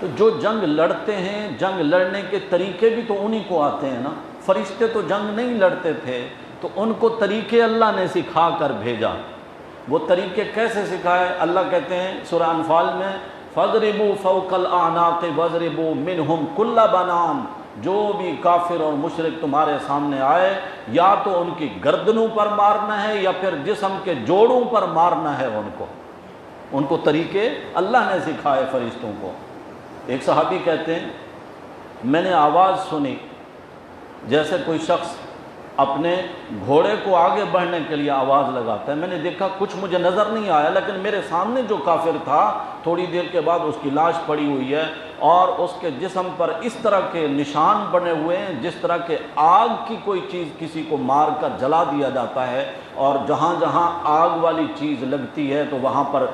تو جو جنگ لڑتے ہیں، جنگ لڑنے کے طریقے بھی تو انہی کو آتے ہیں نا، فرشتے تو جنگ نہیں لڑتے تھے، تو ان کو طریقے اللہ نے سکھا کر بھیجا۔ وہ طریقے کیسے سکھائے؟ اللہ کہتے ہیں سورہ انفال میں فَاضْرِبُوا فَوْقَ الْأَعْنَاقِ وَاضْرِبُوا مِنْهُمْ كُلَّ بَنَانٍ، جو بھی کافر اور مشرک تمہارے سامنے آئے، یا تو ان کی گردنوں پر مارنا ہے یا پھر جسم کے جوڑوں پر مارنا ہے ان کو طریقے اللہ نے سکھائے فرشتوں کو۔ ایک صحابی کہتے ہیں میں نے آواز سنی جیسے کوئی شخص اپنے گھوڑے کو آگے بڑھنے کے لیے آواز لگاتا ہے، میں نے دیکھا کچھ مجھے نظر نہیں آیا، لیکن میرے سامنے جو کافر تھا تھوڑی دیر کے بعد اس کی لاش پڑی ہوئی ہے اور اس کے جسم پر اس طرح کے نشان بنے ہوئے ہیں جس طرح کے آگ کی کوئی چیز کسی کو مار کر جلا دیا جاتا ہے، اور جہاں جہاں آگ والی چیز لگتی ہے تو وہاں پر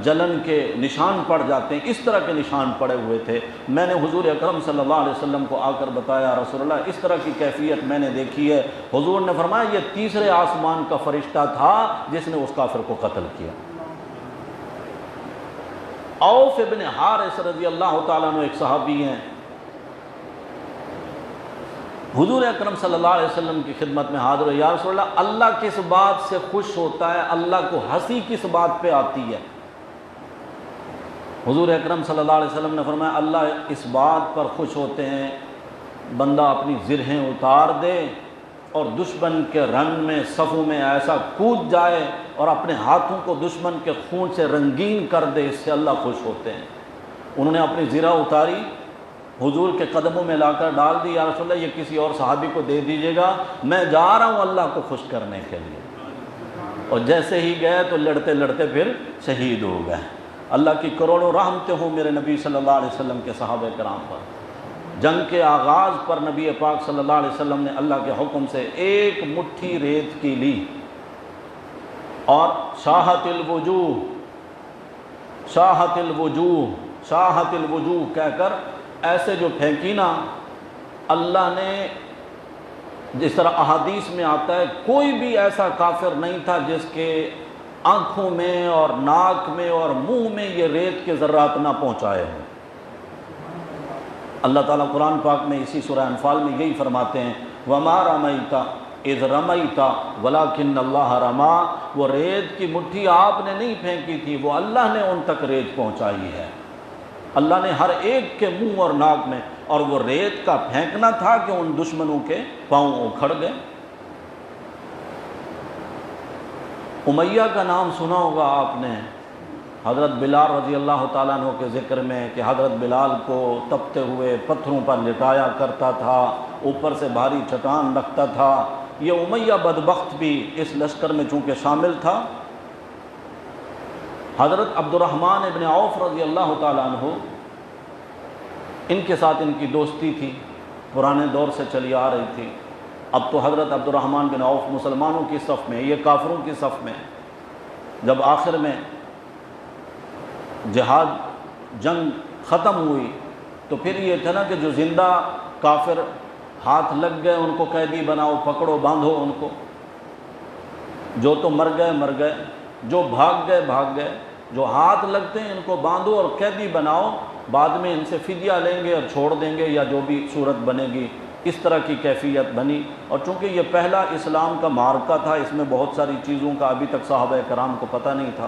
جلن کے نشان پڑ جاتے ہیں، اس طرح کے نشان پڑے ہوئے تھے۔ میں نے حضور اکرم صلی اللہ علیہ وسلم کو آ کر بتایا، رسول اللہ اس طرح کی کیفیت میں نے دیکھی ہے۔ حضور نے فرمایا یہ تیسرے آسمان کا فرشتہ تھا جس نے اس کافر کو قتل کیا۔ عوف ابن حارث رضی اللہ تعالیٰ عنہ ایک صحابی ہیں، حضور اکرم صلی اللہ علیہ وسلم کی خدمت میں حاضر ہوئے، یا رسول اللہ اللہ کس بات سے خوش ہوتا ہے، اللہ کو ہنسی کس بات پہ آتی ہے؟ حضور اکرم صلی اللہ علیہ وسلم نے فرمایا اللہ اس بات پر خوش ہوتے ہیں بندہ اپنی زرہیں اتار دے اور دشمن کے رن میں صفوں میں ایسا کود جائے اور اپنے ہاتھوں کو دشمن کے خون سے رنگین کر دے، اس سے اللہ خوش ہوتے ہیں۔ انہوں نے اپنی زرہ اتاری، حضور کے قدموں میں لا کر ڈال دی، یا رسول اللہ یہ کسی اور صحابی کو دے دیجیے گا، میں جا رہا ہوں اللہ کو خوش کرنے کے لیے۔ اور جیسے ہی گئے تو لڑتے لڑتے پھر شہید ہو گئے۔ اللہ کی کروڑوں رحمتیں ہوں میرے نبی صلی اللہ علیہ وسلم کے صحابہ کرام پر۔ جنگ کے آغاز پر نبی پاک صلی اللہ علیہ وسلم نے اللہ کے حکم سے ایک مٹھی ریت کی لی اور شاہت الوجوہ شاہت الوجوہ شاہت الوجوہ کہہ کر ایسے جو پھینکی نا، اللہ نے جس طرح احادیث میں آتا ہے کوئی بھی ایسا کافر نہیں تھا جس کے آنکھوں میں اور ناک میں اور منہ میں یہ ریت کے ذرات نہ پہنچائے ہیں۔ اللہ تعالیٰ قرآن پاک میں اسی سورہ انفال میں یہی فرماتے ہیں وَمَا رَمَيْتَ اِذْ رَمَيْتَ وَلَكِنَّ اللَّهَ رَمَا، وہ ریت کی مٹھی آپ نے نہیں پھینکی تھی، وہ اللہ نے ان تک ریت پہنچائی ہے۔ اللہ نے ہر ایک کے منہ اور ناک میں، اور وہ ریت کا پھینکنا تھا کہ ان دشمنوں کے پاؤں اکھڑ گئے۔ امیہ کا نام سنا ہوگا آپ نے، حضرت بلال رضی اللہ تعالیٰ عنہ کے ذکر میں، کہ حضرت بلال کو تپتے ہوئے پتھروں پر لٹایا کرتا تھا، اوپر سے بھاری چٹان رکھتا تھا۔ یہ امیہ بدبخت بھی اس لشکر میں چونکہ شامل تھا۔ حضرت عبد الرحمن ابن عوف رضی اللہ تعالیٰ عنہ، ان کے ساتھ ان کی دوستی تھی، پرانے دور سے چلی آ رہی تھی۔ اب تو حضرت عبد الرحمن بن عوف مسلمانوں کی صف میں، یہ کافروں کی صف میں۔ جب آخر میں جہاد جنگ ختم ہوئی تو پھر یہ تھا نا کہ جو زندہ کافر ہاتھ لگ گئے ان کو قیدی بناؤ، پکڑو، باندھو ان کو۔ جو تو مر گئے مر گئے، جو بھاگ گئے بھاگ گئے، جو ہاتھ لگتے ہیں ان کو باندھو اور قیدی بناؤ، بعد میں ان سے فدیہ لیں گے اور چھوڑ دیں گے، یا جو بھی صورت بنے گی۔ اس طرح کی کیفیت بنی، اور چونکہ یہ پہلا اسلام کا معرکہ تھا، اس میں بہت ساری چیزوں کا ابھی تک صحابہ کرام کو پتہ نہیں تھا۔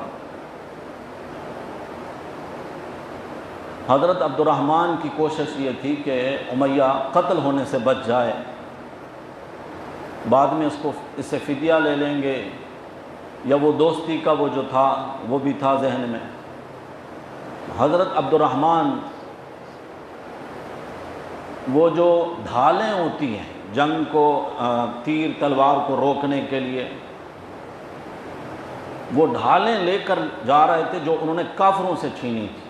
حضرت عبد الرحمن کی کوشش یہ تھی کہ امیہ قتل ہونے سے بچ جائے، بعد میں اس سے فدیہ لے لیں گے، یا وہ دوستی کا وہ جو تھا وہ بھی تھا ذہن میں۔ حضرت عبد الرحمن وہ جو ڈھالیں ہوتی ہیں جنگ کو، تیر تلوار کو روکنے کے لیے، وہ ڈھالیں لے کر جا رہے تھے جو انہوں نے کافروں سے چھینی تھی۔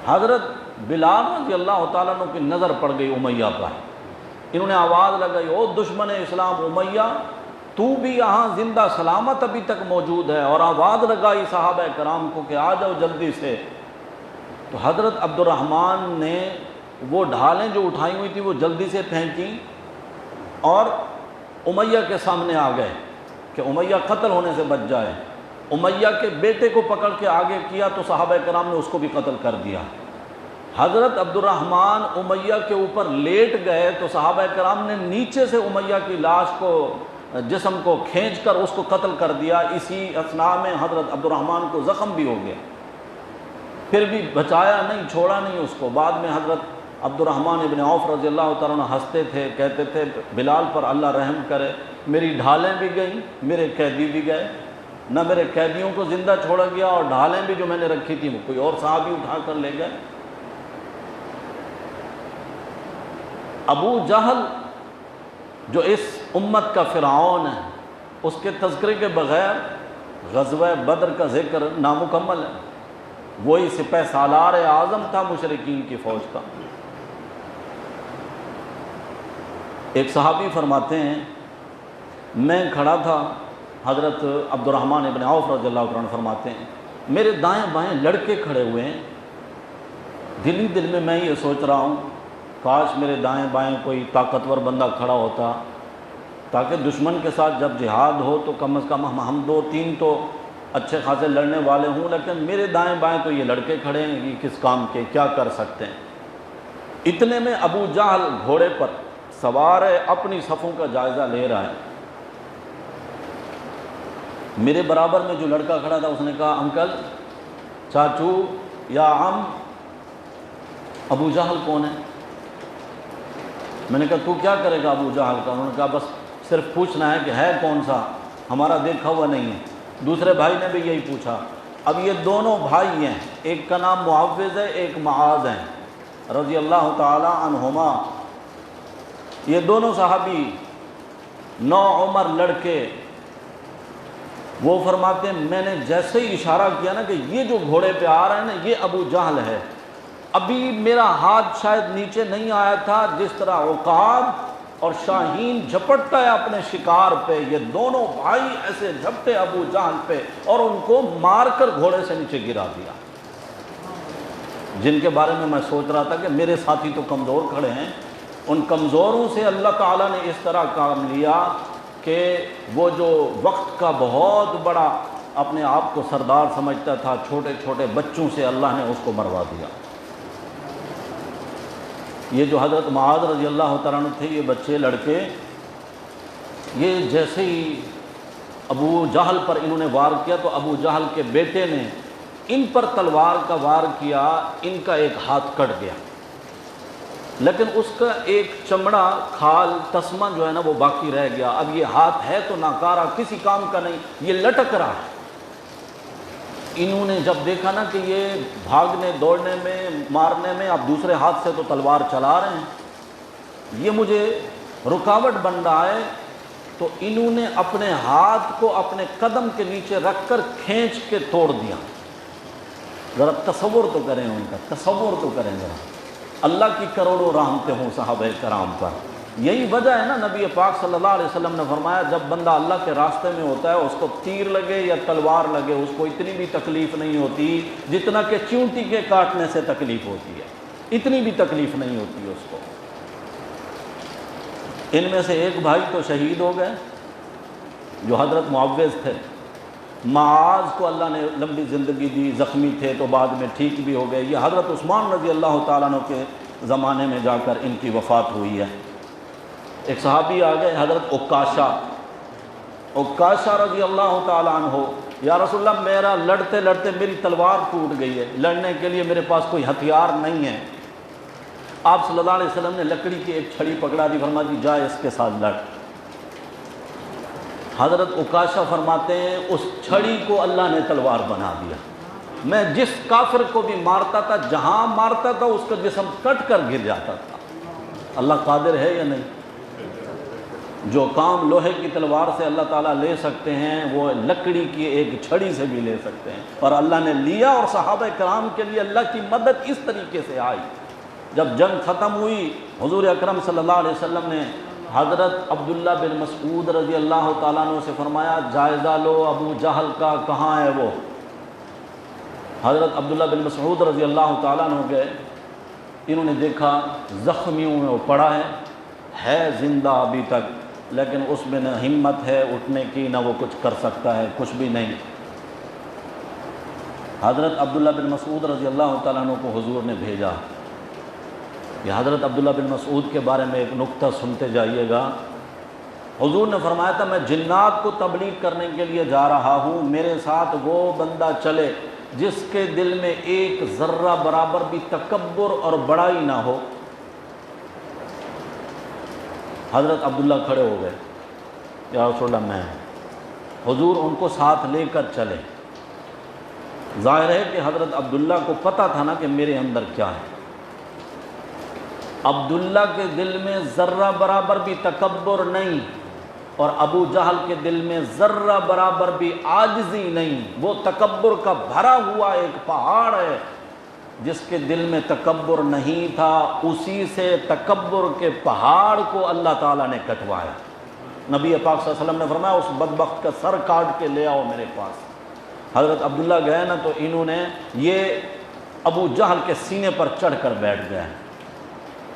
حضرت بلال رضی اللہ تعالیٰ عنہ کی نظر پڑ گئی امیہ پر، انہوں نے آواز لگائی، او دشمن اسلام امیہ، تو بھی یہاں زندہ سلامت ابھی تک موجود ہے، اور آواز لگائی صحابہ کرام کو کہ آ جاؤ جلدی سے۔ تو حضرت عبد الرحمن نے وہ ڈھالیں جو اٹھائی ہوئی تھی وہ جلدی سے پھینکیں اور امیہ کے سامنے آ گئے کہ امیہ قتل ہونے سے بچ جائے۔ امیہ کے بیٹے کو پکڑ کے آگے کیا تو صحابہ کرام نے اس کو بھی قتل کر دیا۔ حضرت عبد الرحمن امیہ کے اوپر لیٹ گئے تو صحابہ کرام نے نیچے سے امیہ کی لاش کو، جسم کو کھینچ کر اس کو قتل کر دیا۔ اسی اثناء میں حضرت عبد الرحمن کو زخم بھی ہو گیا، پھر بھی بچایا نہیں، چھوڑا نہیں اس کو۔ بعد میں حضرت عبد الرحمن ابن عوف رضی اللہ تعالیٰ عنہ ہنستے تھے، کہتے تھے بلال پر اللہ رحم کرے، میری ڈھالیں بھی گئیں، میرے قیدی بھی گئے، نہ میرے قیدیوں کو زندہ چھوڑا گیا، اور ڈھالیں بھی جو میں نے رکھی تھی وہ کوئی اور صحابی اٹھا کر لے گئے۔ ابو جہل جو اس امت کا فرعون ہے، اس کے تذکرے کے بغیر غزوہ بدر کا ذکر نامکمل ہے۔ وہی سپہ سالار اعظم تھا مشرکین کی فوج کا۔ ایک صحابی فرماتے ہیں میں کھڑا تھا، حضرت عبد الرحمن ابن عوف رضی اللہ عنہ فرماتے ہیں میرے دائیں بائیں لڑکے کھڑے ہوئے ہیں، دل ہی دل میں میں یہ سوچ رہا ہوں کاش میرے دائیں بائیں کوئی طاقتور بندہ کھڑا ہوتا، تاکہ دشمن کے ساتھ جب جہاد ہو تو کم از کم ہم دو تین تو اچھے خاصے لڑنے والے ہوں، لیکن میرے دائیں بائیں تو یہ لڑکے کھڑے ہیں، یہ کس کام کے، کیا کر سکتے ہیں۔ اتنے میں ابو جہل گھوڑے پر سوار ہے، اپنی صفوں کا جائزہ لے رہا ہے۔ میرے برابر میں جو لڑکا کھڑا تھا اس نے کہا انکل، چاچو یا عم، ابو جہل کون ہے؟ میں نے کہا تو کیا کرے گا ابو جہل کا؟ انہوں نے کہا بس صرف پوچھنا ہے کہ ہے کون سا، ہمارا دیکھا ہوا نہیں ہے۔ دوسرے بھائی نے بھی یہی پوچھا۔ اب یہ دونوں بھائی ہیں، ایک کا نام معوذ ہے، ایک معاذ ہے رضی اللہ تعالی عنہما۔ یہ دونوں صحابی نو عمر لڑکے، وہ فرماتے ہیں میں نے جیسے ہی اشارہ کیا نا کہ یہ جو گھوڑے پہ آ رہے ہیں نا یہ ابو جہل ہے، ابھی میرا ہاتھ شاید نیچے نہیں آیا تھا، جس طرح عقاب اور شاہین جھپٹتا ہے اپنے شکار پہ، یہ دونوں بھائی ایسے جھپٹے ابو جہل پہ اور ان کو مار کر گھوڑے سے نیچے گرا دیا۔ جن کے بارے میں میں سوچ رہا تھا کہ میرے ساتھی تو کمزور کھڑے ہیں، ان کمزوروں سے اللہ تعالیٰ نے اس طرح کام لیا کہ وہ جو وقت کا بہت بڑا اپنے آپ کو سردار سمجھتا تھا، چھوٹے چھوٹے بچوں سے اللہ نے اس کو مروا دیا۔ یہ جو حضرت معاذ رضی اللہ تعالیٰ عنہ تھے، یہ بچے لڑکے، یہ جیسے ہی ابو جہل پر انہوں نے وار کیا تو ابو جہل کے بیٹے نے ان پر تلوار کا وار کیا، ان کا ایک ہاتھ کٹ گیا، لیکن اس کا ایک چمڑا، کھال، تسمہ جو ہے نا وہ باقی رہ گیا۔ اب یہ ہاتھ ہے تو ناکارہ، کسی کام کا نہیں، یہ لٹک رہا ہے۔ انہوں نے جب دیکھا نا کہ یہ بھاگنے دوڑنے میں، مارنے میں، اب دوسرے ہاتھ سے تو تلوار چلا رہے ہیں، یہ مجھے رکاوٹ بن رہا ہے، تو انہوں نے اپنے ہاتھ کو اپنے قدم کے نیچے رکھ کر کھینچ کے توڑ دیا۔ ذرا تصور تو کریں، ان کا تصور تو کریں ذرا، اللہ کی کروڑوں رحمتیں ہوں صحابہ کرام پر۔ یہی وجہ ہے نا نبی پاک صلی اللہ علیہ وسلم نے فرمایا جب بندہ اللہ کے راستے میں ہوتا ہے، اس کو تیر لگے یا تلوار لگے، اس کو اتنی بھی تکلیف نہیں ہوتی جتنا کہ چیونٹی کے کاٹنے سے تکلیف ہوتی ہے، اتنی بھی تکلیف نہیں ہوتی اس کو۔ ان میں سے ایک بھائی تو شہید ہو گئے جو حضرت معوذ تھے، معاذ کو اللہ نے لمبی زندگی دی، زخمی تھے تو بعد میں ٹھیک بھی ہو گئے۔ یہ حضرت عثمان رضی اللہ تعالیٰ عنہ کے زمانے میں جا کر ان کی وفات ہوئی ہے۔ ایک صحابی آ گئے حضرت عکاشہ رضی اللہ تعالیٰ عنہ، یا رسول اللہ میرا لڑتے لڑتے میری تلوار ٹوٹ گئی ہے، لڑنے کے لیے میرے پاس کوئی ہتھیار نہیں ہے۔ آپ صلی اللہ علیہ وسلم نے لکڑی کی ایک چھڑی پکڑا دی، فرمایا جی جا اس کے ساتھ لڑ۔ حضرت عکاشہ فرماتے ہیں اس چھڑی کو اللہ نے تلوار بنا دیا، میں جس کافر کو بھی مارتا تھا، جہاں مارتا تھا اس کا جسم کٹ کر گر جاتا تھا۔ اللہ قادر ہے یا نہیں؟ جو کام لوہے کی تلوار سے اللہ تعالیٰ لے سکتے ہیں وہ لکڑی کی ایک چھڑی سے بھی لے سکتے ہیں، اور اللہ نے لیا۔ اور صحابہ کرام کے لیے اللہ کی مدد اس طریقے سے آئی۔ جب جنگ ختم ہوئی، حضور اکرم صلی اللہ علیہ وسلم نے حضرت عبداللہ بن مسعود رضی اللہ تعالیٰ عنہ سے فرمایا جائزہ لو ابو جہل کا کہاں ہے وہ۔ حضرت عبداللہ بن مسعود رضی اللہ تعالیٰ عنہ گئے، انہوں نے دیکھا زخمیوں میں وہ پڑا ہے زندہ ابھی تک، لیکن اس میں نہ ہمت ہے اٹھنے کی، نہ وہ کچھ کر سکتا ہے، کچھ بھی نہیں۔ حضرت عبداللہ بن مسعود رضی اللہ تعالیٰ عنہ کو حضور نے بھیجا۔ یہ حضرت عبداللہ بن مسعود کے بارے میں ایک نکتہ سنتے جائیے گا۔ حضور نے فرمایا تھا میں جنات کو تبلیغ کرنے کے لیے جا رہا ہوں، میرے ساتھ وہ بندہ چلے جس کے دل میں ایک ذرہ برابر بھی تکبر اور بڑائی نہ ہو۔ حضرت عبداللہ کھڑے ہو گئے، یا رسول اللہ میں، حضور ان کو ساتھ لے کر چلے۔ ظاہر ہے کہ حضرت عبداللہ کو پتہ تھا نا کہ میرے اندر کیا ہے۔ عبداللہ کے دل میں ذرہ برابر بھی تکبر نہیں، اور ابو جہل کے دل میں ذرہ برابر بھی عاجزی نہیں۔ وہ تکبر کا بھرا ہوا ایک پہاڑ ہے، جس کے دل میں تکبر نہیں تھا، اسی سے تکبر کے پہاڑ کو اللہ تعالیٰ نے کٹوایا۔ نبی پاک صلی اللہ علیہ وسلم نے فرمایا اس بدبخت کا سر کاٹ کے لے آؤ میرے پاس۔ حضرت عبداللہ گئے نا تو انہوں نے یہ ابو جہل کے سینے پر چڑھ کر بیٹھ گئے۔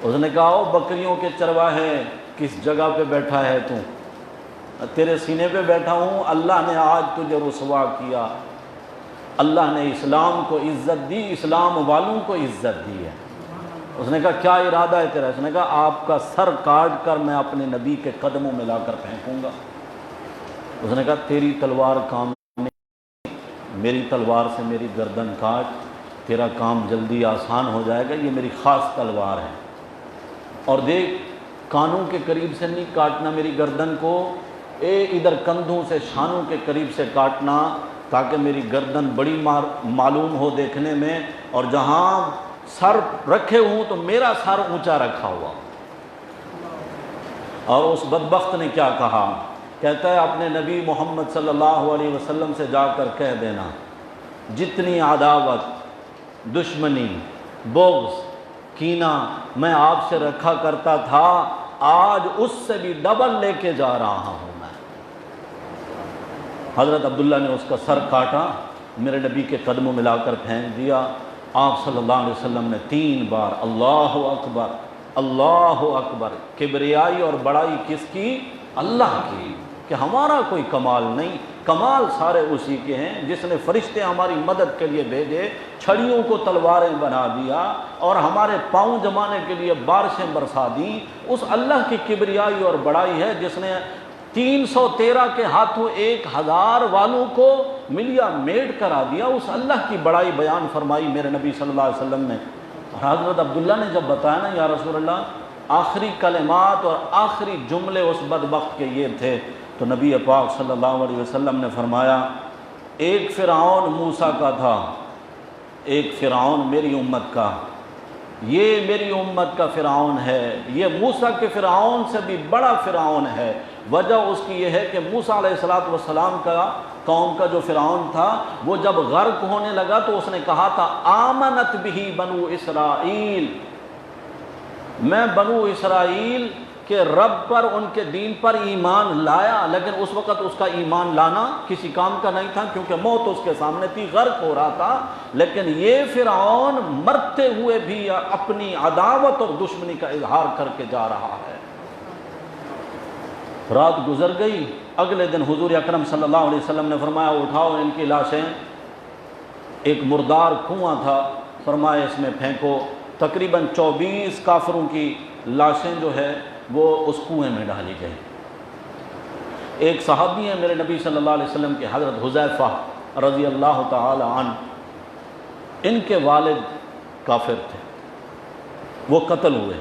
اس نے کہا او بکریوں کے چرواہے، کس جگہ پہ بیٹھا ہے تو؟ تیرے سینے پہ بیٹھا ہوں، اللہ نے آج تجھے رسوا کیا، اللہ نے اسلام کو عزت دی، اسلام والوں کو عزت دی ہے۔ اس نے کہا کیا ارادہ ہے تیرا؟ اس نے کہا آپ کا سر کاٹ کر میں اپنے نبی کے قدموں میں لا کر پھینکوں گا۔ اس نے کہا تیری تلوار کام نہیں، میری تلوار سے میری گردن کاٹ، تیرا کام جلدی آسان ہو جائے گا، یہ میری خاص تلوار ہے۔ اور دیکھ کانوں کے قریب سے نہیں کاٹنا میری گردن کو، ادھر کندھوں سے شانوں کے قریب سے کاٹنا، تاکہ میری گردن بڑی معلوم ہو دیکھنے میں، اور جہاں سر رکھے ہوں تو میرا سر اونچا رکھا ہوا۔ اور اس بدبخت نے کیا کہا؟ کہتا ہے اپنے نبی محمد صلی اللہ علیہ وسلم سے جا کر کہہ دینا جتنی عداوت، دشمنی، بغض، کینہ میں آپ سے رکھا کرتا تھا، آج اس سے بھی ڈبل لے کے جا رہا ہوں میں۔ حضرت عبداللہ نے اس کا سر کاٹا، میرے نبی کے قدموں میں لا کر پھینک دیا۔ آپ صلی اللہ علیہ وسلم نے 3 بار اللہ اکبر اللہ اکبر، کبریائی اور بڑائی کس کی؟ اللہ کی، کہ ہمارا کوئی کمال نہیں، کمال سارے اسی کے ہیں جس نے فرشتے ہماری مدد کے لیے بھیجے، چھڑیوں کو تلواریں بنا دیا اور ہمارے پاؤں جمانے کے لیے بارشیں برسا دیں۔ اس اللہ کی کبریائی اور بڑائی ہے جس نے 313 کے ہاتھوں 1000 والوں کو ملیا میٹ کرا دیا۔ اس اللہ کی بڑائی بیان فرمائی میرے نبی صلی اللہ علیہ وسلم نے۔ اور حضرت عبداللہ نے جب بتایا نا یا رسول اللہ آخری کلمات اور آخری جملے اس بدبخت کے یہ تھے، تو نبی پاک صلی اللہ علیہ وسلم نے فرمایا ایک فرعون موسیٰ کا تھا، ایک فرعون میری امت کا، یہ میری امت کا فرعون ہے، یہ موسیٰ کے فرعون سے بھی بڑا فرعون ہے۔ وجہ اس کی یہ ہے کہ موسیٰ علیہ السلام کا قوم کا جو فرعون تھا وہ جب غرق ہونے لگا تو اس نے کہا تھا آمنت بہ بنو اسرائیل، میں بنو اسرائیل کے رب پر ان کے دین پر ایمان لایا، لیکن اس وقت اس کا ایمان لانا کسی کام کا نہیں تھا کیونکہ موت اس کے سامنے تھی، غرق ہو رہا تھا۔ لیکن یہ فرعون مرتے ہوئے بھی اپنی عداوت اور دشمنی کا اظہار کر کے جا رہا ہے۔ رات گزر گئی، اگلے دن حضور اکرم صلی اللہ علیہ وسلم نے فرمایا اٹھاؤ ان کی لاشیں، ایک مردار کنواں تھا، فرمایا اس میں پھینکو۔ تقریباً 24 کافروں کی لاشیں جو ہے وہ اس کنویں میں ڈالی گئی۔ ایک صحابی ہیں میرے نبی صلی اللہ علیہ وسلم کے، حضرت حذیفہ رضی اللہ تعالی عنہ، ان کے والد کافر تھے، وہ قتل ہوئے،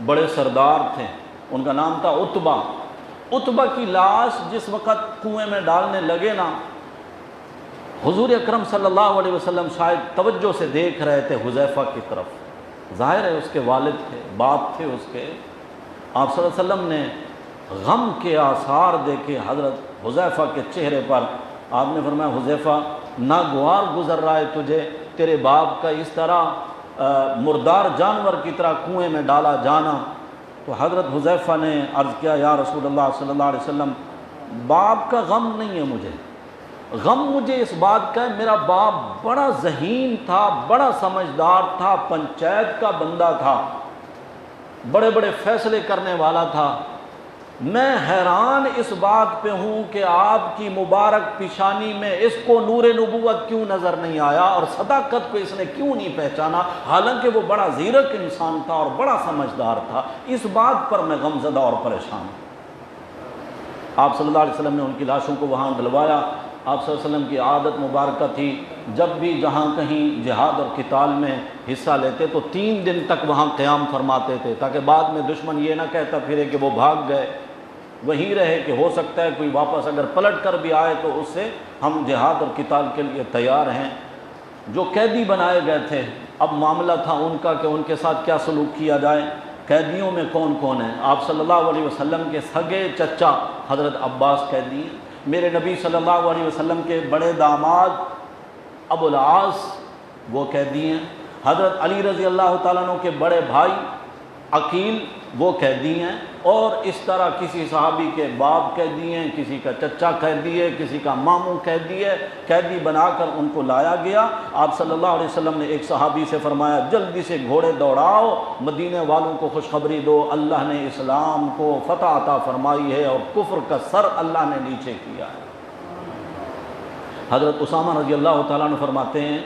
بڑے سردار تھے، ان کا نام تھا عتبہ۔ عتبہ کی لاش جس وقت کنویں میں ڈالنے لگے نا، حضور اکرم صلی اللہ علیہ وسلم شاید توجہ سے دیکھ رہے تھے حذیفہ کی طرف، ظاہر ہے اس کے والد تھے، باپ تھے اس کے۔ آپ صلی اللہ علیہ وسلم نے غم کے آثار دیکھے حضرت حذیفہ کے چہرے پر۔ آپ نے فرمایا حذیفہ ناگوار گزر رہا ہے تجھے تیرے باپ کا اس طرح مردار جانور کی طرح کنویں میں ڈالا جانا۔ تو حضرت حذیفہ نے عرض کیا یا رسول اللہ صلی اللہ علیہ وسلم باپ کا غم نہیں ہے مجھے، غم مجھے اس بات کا ہے میرا باپ بڑا ذہین تھا، بڑا سمجھدار تھا، پنچایت کا بندہ تھا، بڑے بڑے فیصلے کرنے والا تھا۔ میں حیران اس بات پہ ہوں کہ آپ کی مبارک پیشانی میں اس کو نور نبوت کیوں نظر نہیں آیا اور صداقت کو اس نے کیوں نہیں پہچانا، حالانکہ وہ بڑا زیرک انسان تھا اور بڑا سمجھدار تھا۔ اس بات پر میں غمزدہ اور پریشان ہوں۔ آپ صلی اللہ علیہ وسلم نے ان کی لاشوں کو وہاں ڈلوایا۔ آپ صلی اللہ علیہ وسلم کی عادت مبارکہ تھی جب بھی جہاں کہیں جہاد اور قتال میں حصہ لیتے تو 3 دن تک وہاں قیام فرماتے تھے، تاکہ بعد میں دشمن یہ نہ کہتا پھرے کہ وہ بھاگ گئے، وہی رہے کہ ہو سکتا ہے کوئی واپس اگر پلٹ کر بھی آئے تو اس سے ہم جہاد اور قتال کے لیے تیار ہیں۔ جو قیدی بنائے گئے تھے، اب معاملہ تھا ان کا کہ ان کے ساتھ کیا سلوک کیا جائے۔ قیدیوں میں کون کون ہیں؟ آپ صلی اللہ علیہ وسلم کے سگے چچا حضرت عباس قیدی ہیں، میرے نبی صلی اللہ علیہ وسلم کے بڑے داماد ابو العاص وہ قیدی ہیں، حضرت علی رضی اللہ تعالیٰ عنہ کے بڑے بھائی عقیل وہ قیدی ہیں، اور اس طرح کسی صحابی کے باپ قیدی ہیں، کسی کا چچا قیدی ہے، کسی کا ماموں قیدی ہے، قیدی بنا کر ان کو لایا گیا۔ آپ صلی اللہ علیہ وسلم نے ایک صحابی سے فرمایا جلدی سے گھوڑے دوڑاؤ، مدینے والوں کو خوشخبری دو، اللہ نے اسلام کو فتح عطا فرمائی ہے اور کفر کا سر اللہ نے نیچے کیا ہے۔ حضرت اسامہ رضی اللہ تعالیٰ عنہ فرماتے ہیں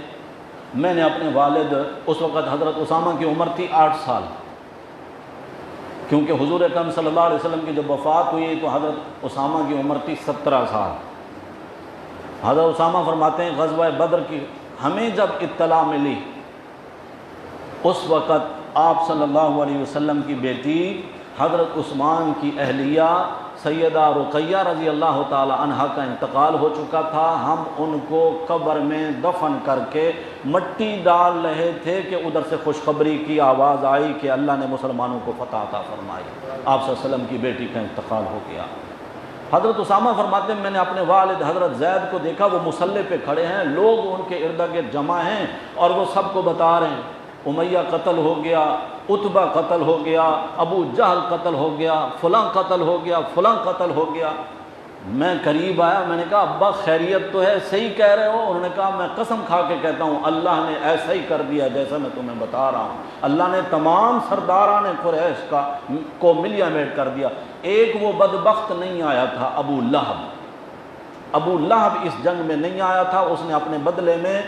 میں نے اپنے والد، اس وقت حضرت اسامہ کی عمر تھی 8 سال، کیونکہ حضور اکرم صلی اللہ علیہ وسلم کی جب وفات ہوئی تو حضرت اسامہ کی عمر تھی 17 سال۔ حضرت اسامہ فرماتے ہیں غزوہ بدر کی ہمیں جب اطلاع ملی اس وقت آپ صلی اللہ علیہ وسلم کی بیٹی حضرت عثمان کی اہلیہ سیدہ رقیہ رضی اللہ تعالی عنہا کا انتقال ہو چکا تھا، ہم ان کو قبر میں دفن کر کے مٹی ڈال رہے تھے کہ ادھر سے خوشخبری کی آواز آئی کہ اللہ نے مسلمانوں کو فتح عطا فرمائی، آپ صلی اللہ علیہ وسلم کی بیٹی کا انتقال ہو گیا۔ حضرت اسامہ فرماتے ہیں میں نے اپنے والد حضرت زید کو دیکھا، وہ مصلی پہ کھڑے ہیں، لوگ ان کے ارد گرد جمع ہیں اور وہ سب کو بتا رہے ہیں امیہ قتل ہو گیا، عتبہ قتل ہو گیا، ابو جہل قتل ہو گیا، فلاں قتل ہو گیا، فلاں قتل ہو گیا۔ میں قریب آیا، میں نے کہا ابا خیریت تو ہے، صحیح کہہ رہے ہو؟ انہوں نے کہا میں قسم کھا کے کہتا ہوں اللہ نے ایسا ہی کر دیا جیسا میں تمہیں بتا رہا ہوں، اللہ نے تمام سرداران قریش کو ملیا میٹ کر دیا، ایک وہ بدبخت نہیں آیا تھا ابو لہب۔ ابو لہب اس جنگ میں نہیں آیا تھا، اس نے اپنے بدلے میں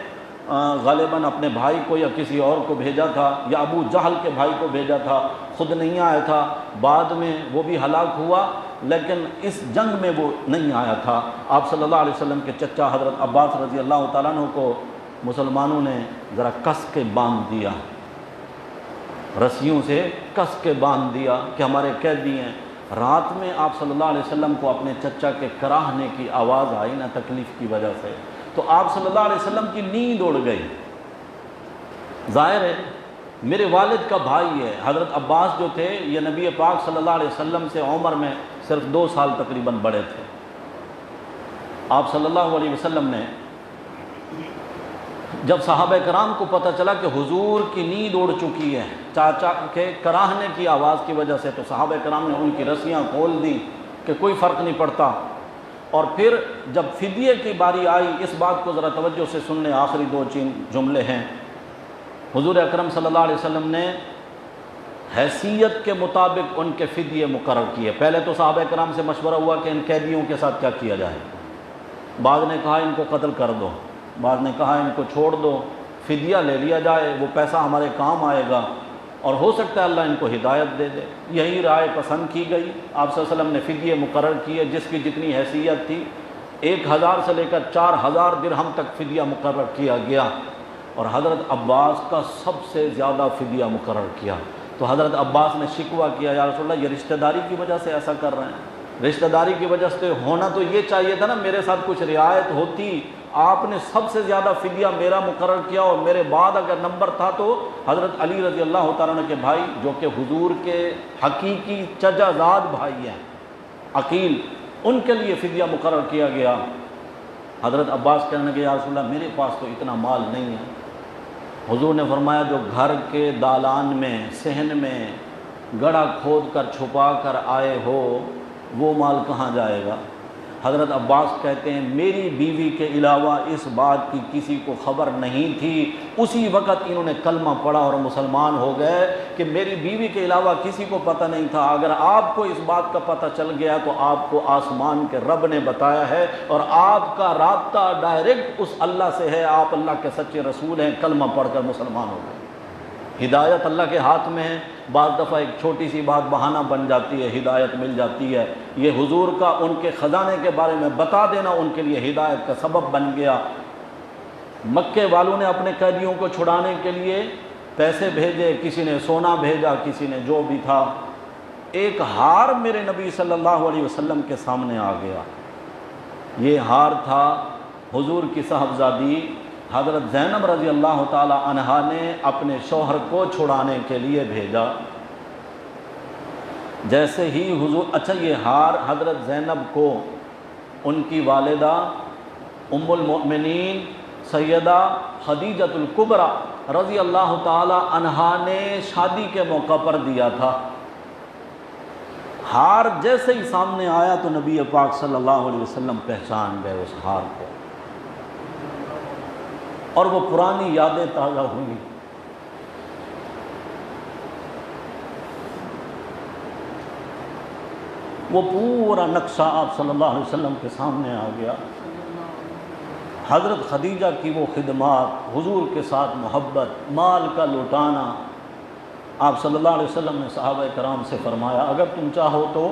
غالباً اپنے بھائی کو یا کسی اور کو بھیجا تھا، یا ابو جہل کے بھائی کو بھیجا تھا، خود نہیں آیا تھا، بعد میں وہ بھی ہلاک ہوا۔ لیکن اس جنگ میں وہ نہیں آیا تھا۔ آپ صلی اللہ علیہ وسلم کے چچا حضرت عباس رضی اللہ تعالیٰ عنہ کو مسلمانوں نے ذرا کس کے باندھ دیا، رسیوں سے کس کے باندھ دیا کہ ہمارے قیدی ہیں۔ رات میں آپ صلی اللہ علیہ وسلم کو اپنے چچا کے کراہنے کی آواز آئی نا تکلیف کی وجہ سے، تو آپ صلی اللہ علیہ وسلم کی نیند اڑ گئی۔ ظاہر ہے میرے والد کا بھائی ہے حضرت عباس جو تھے، یہ نبی پاک صلی اللہ علیہ وسلم سے عمر میں صرف 2 سال تقریباً بڑے تھے۔ آپ صلی اللہ علیہ وسلم نے جب صحابہ کرام کو پتہ چلا کہ حضور کی نیند اڑ چکی ہے چاچا کے کراہنے کی آواز کی وجہ سے، تو صحابہ کرام نے ان کی رسیاں کھول دیں کہ کوئی فرق نہیں پڑتا۔ اور پھر جب فدیے کی باری آئی، اس بات کو ذرا توجہ سے سننے، آخری 2 جملے ہیں۔ حضور اکرم صلی اللہ علیہ وسلم نے حیثیت کے مطابق ان کے فدیے مقرر کیے۔ پہلے تو صحابہ کرام سے مشورہ ہوا کہ ان قیدیوں کے ساتھ کیا کیا جائے۔ بعض نے کہا ان کو قتل کر دو، بعض نے کہا ان کو چھوڑ دو، فدیہ لے لیا جائے، وہ پیسہ ہمارے کام آئے گا اور ہو سکتا ہے اللہ ان کو ہدایت دے دے۔ یہی رائے پسند کی گئی۔ آپ صلی اللہ علیہ وسلم نے فدیے مقرر کیے، جس کی جتنی حیثیت تھی 1000 سے لے کر 4000 درہم تک فدیہ مقرر کیا گیا، اور حضرت عباس کا سب سے زیادہ فدیہ مقرر کیا۔ تو حضرت عباس نے شکوہ کیا، یا رسول اللہ یہ رشتہ داری کی وجہ سے ایسا کر رہے ہیں، رشتہ داری کی وجہ سے ہونا تو یہ چاہیے تھا نا، میرے ساتھ کچھ رعایت ہوتی، آپ نے سب سے زیادہ فدیہ میرا مقرر کیا، اور میرے بعد اگر نمبر تھا تو حضرت علی رضی اللہ تعالیٰ عنہ کے بھائی، جو کہ حضور کے حقیقی چچا زاد بھائی ہیں، عقیل، ان کے لیے فدیہ مقرر کیا گیا۔ حضرت عباس کہنے لگے یا رسول اللہ میرے پاس تو اتنا مال نہیں ہے۔ حضور نے فرمایا جو گھر کے دالان میں، صحن میں گڑھا کھود کر چھپا کر آئے ہو، وہ مال کہاں جائے گا؟ حضرت عباس کہتے ہیں میری بیوی کے علاوہ اس بات کی کسی کو خبر نہیں تھی۔ اسی وقت انہوں نے کلمہ پڑھا اور مسلمان ہو گئے کہ میری بیوی کے علاوہ کسی کو پتہ نہیں تھا۔ اگر آپ کو اس بات کا پتہ چل گیا تو آپ کو آسمان کے رب نے بتایا ہے، اور آپ کا رابطہ ڈائریکٹ اس اللہ سے ہے، آپ اللہ کے سچے رسول ہیں، کلمہ پڑھ کر مسلمان ہو گئے۔ ہدایت اللہ کے ہاتھ میں ہے، بعض دفعہ ایک چھوٹی سی بات بہانہ بن جاتی ہے، ہدایت مل جاتی ہے۔ یہ حضور کا ان کے خزانے کے بارے میں بتا دینا ان کے لیے ہدایت کا سبب بن گیا۔ مکے والوں نے اپنے قیدیوں کو چھڑانے کے لیے پیسے بھیجے، کسی نے سونا بھیجا، کسی نے جو بھی تھا۔ ایک ہار میرے نبی صلی اللہ علیہ وسلم کے سامنے آ گیا۔ یہ ہار تھا حضور کی صاحبزادی حضرت زینب رضی اللہ تعالی عنہا نے اپنے شوہر کو چھڑانے کے لیے بھیجا۔ جیسے ہی حضور، اچھا یہ ہار حضرت زینب کو ان کی والدہ ام المؤمنین سیدہ خدیجۃ الکبریٰ رضی اللہ تعالی عنہا نے شادی کے موقع پر دیا تھا۔ ہار جیسے ہی سامنے آیا تو نبی پاک صلی اللہ علیہ وسلم پہچان گئے اس ہار کو، اور وہ پرانی یادیں تازہ ہوئیں۔ وہ پورا نقشہ آپ صلی اللہ علیہ وسلم کے سامنے آ گیا۔ حضرت خدیجہ کی وہ خدمات، حضور کے ساتھ محبت، مال کا لوٹانا۔ آپ صلی اللہ علیہ وسلم نے صحابہ کرام سے فرمایا اگر تم چاہو تو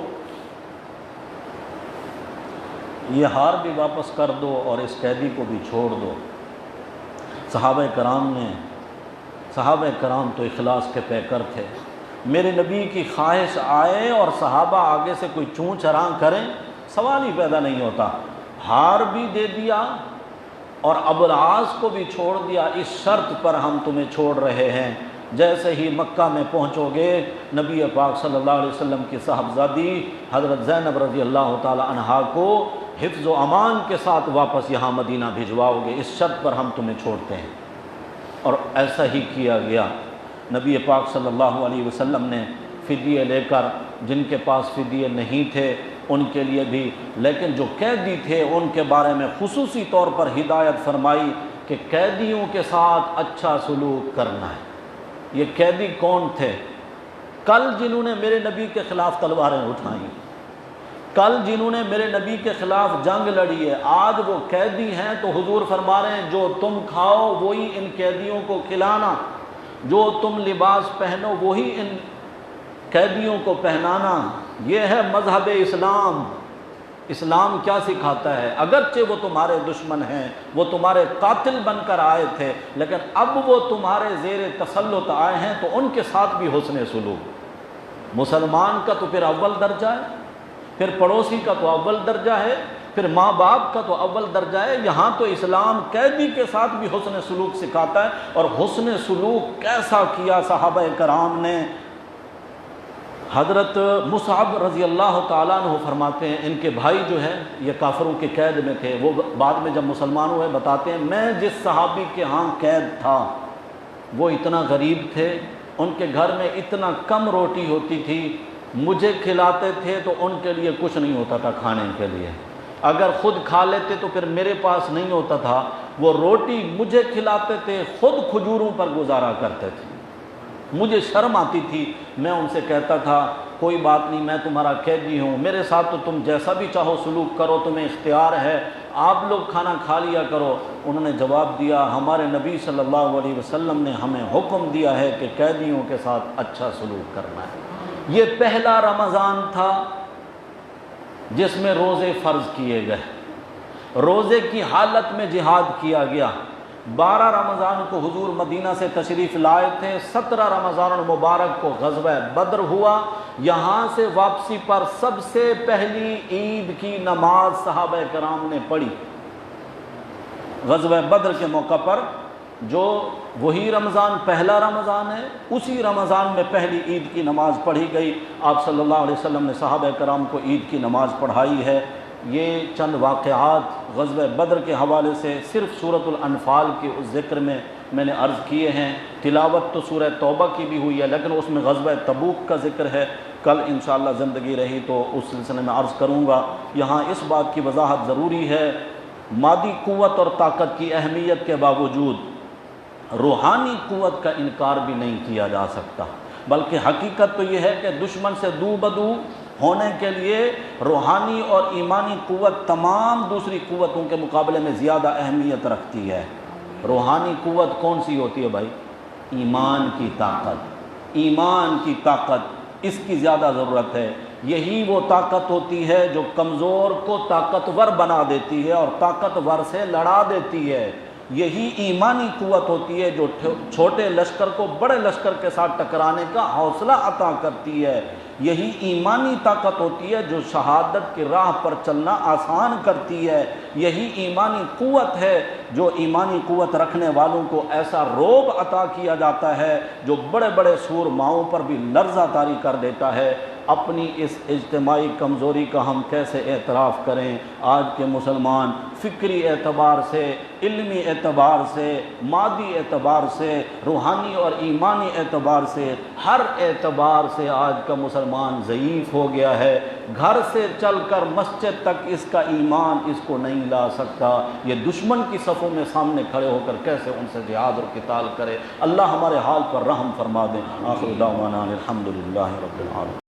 یہ ہار بھی واپس کر دو اور اس قیدی کو بھی چھوڑ دو۔ صحابہ کرام تو اخلاص کے پیکر تھے۔ میرے نبی کی خواہش آئے اور صحابہ آگے سے کوئی چوں چراں کریں، سوال ہی پیدا نہیں ہوتا۔ ہار بھی دے دیا اور ابوالعاص کو بھی چھوڑ دیا، اس شرط پر ہم تمہیں چھوڑ رہے ہیں، جیسے ہی مکہ میں پہنچو گے نبی پاک صلی اللہ علیہ وسلم کی صاحبزادی حضرت زینب رضی اللہ تعالی عنہا کو حفظ و امان کے ساتھ واپس یہاں مدینہ بھجواؤ گے، اس شرط پر ہم تمہیں چھوڑتے ہیں۔ اور ایسا ہی کیا گیا۔ نبی پاک صلی اللہ علیہ وسلم نے فدیے لے کر، جن کے پاس فدیے نہیں تھے ان کے لیے بھی، لیکن جو قیدی تھے ان کے بارے میں خصوصی طور پر ہدایت فرمائی کہ قیدیوں کے ساتھ اچھا سلوک کرنا ہے۔ یہ قیدی کون تھے؟ کل جنہوں نے میرے نبی کے خلاف تلواریں اٹھائیں، کل جنہوں نے میرے نبی کے خلاف جنگ لڑی ہے، آج وہ قیدی ہیں تو حضور فرما رہے ہیں جو تم کھاؤ وہی ان قیدیوں کو کھلانا، جو تم لباس پہنو وہی ان قیدیوں کو پہنانا، یہ ہے مذہب اسلام۔ اسلام کیا سکھاتا ہے؟ اگرچہ وہ تمہارے دشمن ہیں، وہ تمہارے قاتل بن کر آئے تھے، لیکن اب وہ تمہارے زیر تسلط آئے ہیں تو ان کے ساتھ بھی حسن سلوک۔ مسلمان کا تو پھر اول درجہ ہے، پھر پڑوسی کا تو اول درجہ ہے، پھر ماں باپ کا تو اول درجہ ہے۔ یہاں تو اسلام قیدی کے ساتھ بھی حسن سلوک سکھاتا ہے، اور حسن سلوک کیسا کیا صحابہ کرام نے۔ حضرت مصعب رضی اللہ تعالیٰ عنہ فرماتے ہیں، ان کے بھائی جو ہے یہ کافروں کے قید میں تھے، وہ بعد میں جب مسلمان ہوئے بتاتے ہیں میں جس صحابی کے ہاں قید تھا وہ اتنا غریب تھے، ان کے گھر میں اتنا کم روٹی ہوتی تھی، مجھے کھلاتے تھے تو ان کے لیے کچھ نہیں ہوتا تھا کھانے کے لیے، اگر خود کھا لیتے تو پھر میرے پاس نہیں ہوتا تھا، وہ روٹی مجھے کھلاتے تھے، خود کھجوروں پر گزارا کرتے تھے۔ مجھے شرم آتی تھی، میں ان سے کہتا تھا کوئی بات نہیں، میں تمہارا قیدی ہوں، میرے ساتھ تو تم جیسا بھی چاہو سلوک کرو، تمہیں اختیار ہے، آپ لوگ کھانا کھا لیا کرو۔ انہوں نے جواب دیا ہمارے نبی صلی اللہ علیہ وسلم نے ہمیں حکم دیا ہے کہ قیدیوں کے ساتھ اچھا سلوک کرنا ہے۔ یہ پہلا رمضان تھا جس میں روزے فرض کیے گئے، روزے کی حالت میں جہاد کیا گیا۔ 12 رمضان کو حضور مدینہ سے تشریف لائے تھے، 17 رمضان المبارک کو غزوہ بدر ہوا۔ یہاں سے واپسی پر سب سے پہلی عید کی نماز صحابہ کرام نے پڑھی غزوہ بدر کے موقع پر، جو وہی رمضان پہلا رمضان ہے، اسی رمضان میں پہلی عید کی نماز پڑھی گئی۔ آپ صلی اللہ علیہ وسلم نے صحابہ کرام کو عید کی نماز پڑھائی ہے۔ یہ چند واقعات غزوہ بدر کے حوالے سے صرف سورۃ الانفال کے اس ذکر میں نے عرض کیے ہیں۔ تلاوت تو سورہ توبہ کی بھی ہوئی ہے، لیکن اس میں غزوہ تبوک کا ذکر ہے، کل انشاءاللہ زندگی رہی تو اس سلسلے میں عرض کروں گا۔ یہاں اس بات کی وضاحت ضروری ہے، مادی قوت اور طاقت کی اہمیت کے باوجود روحانی قوت کا انکار بھی نہیں کیا جا سکتا، بلکہ حقیقت تو یہ ہے کہ دشمن سے دو بدو ہونے کے لیے روحانی اور ایمانی قوت تمام دوسری قوتوں کے مقابلے میں زیادہ اہمیت رکھتی ہے۔ روحانی قوت کون سی ہوتی ہے بھائی؟ ایمان کی طاقت، ایمان کی طاقت، اس کی زیادہ ضرورت ہے۔ یہی وہ طاقت ہوتی ہے جو کمزور کو طاقتور بنا دیتی ہے اور طاقتور سے لڑا دیتی ہے۔ یہی ایمانی قوت ہوتی ہے جو چھوٹے لشکر کو بڑے لشکر کے ساتھ ٹکرانے کا حوصلہ عطا کرتی ہے۔ یہی ایمانی طاقت ہوتی ہے جو شہادت کی راہ پر چلنا آسان کرتی ہے۔ یہی ایمانی قوت ہے جو ایمانی قوت رکھنے والوں کو ایسا رعب عطا کیا جاتا ہے جو بڑے بڑے سورماؤں پر بھی لرزہ طاری کر دیتا ہے۔ اپنی اس اجتماعی کمزوری کا ہم کیسے اعتراف کریں؟ آج کے مسلمان فکری اعتبار سے، علمی اعتبار سے، مادی اعتبار سے، روحانی اور ایمانی اعتبار سے، ہر اعتبار سے آج کا مسلمان ضعیف ہو گیا ہے۔ گھر سے چل کر مسجد تک اس کا ایمان اس کو نہیں لا سکتا۔ یہ دشمن کی صفوں میں سامنے کھڑے ہو کر کیسے ان سے جہاد اور قتال کرے؟ اللہ ہمارے حال پر رحم فرما دیں۔ آخر دعوانا الحمدللہ رب العالمین۔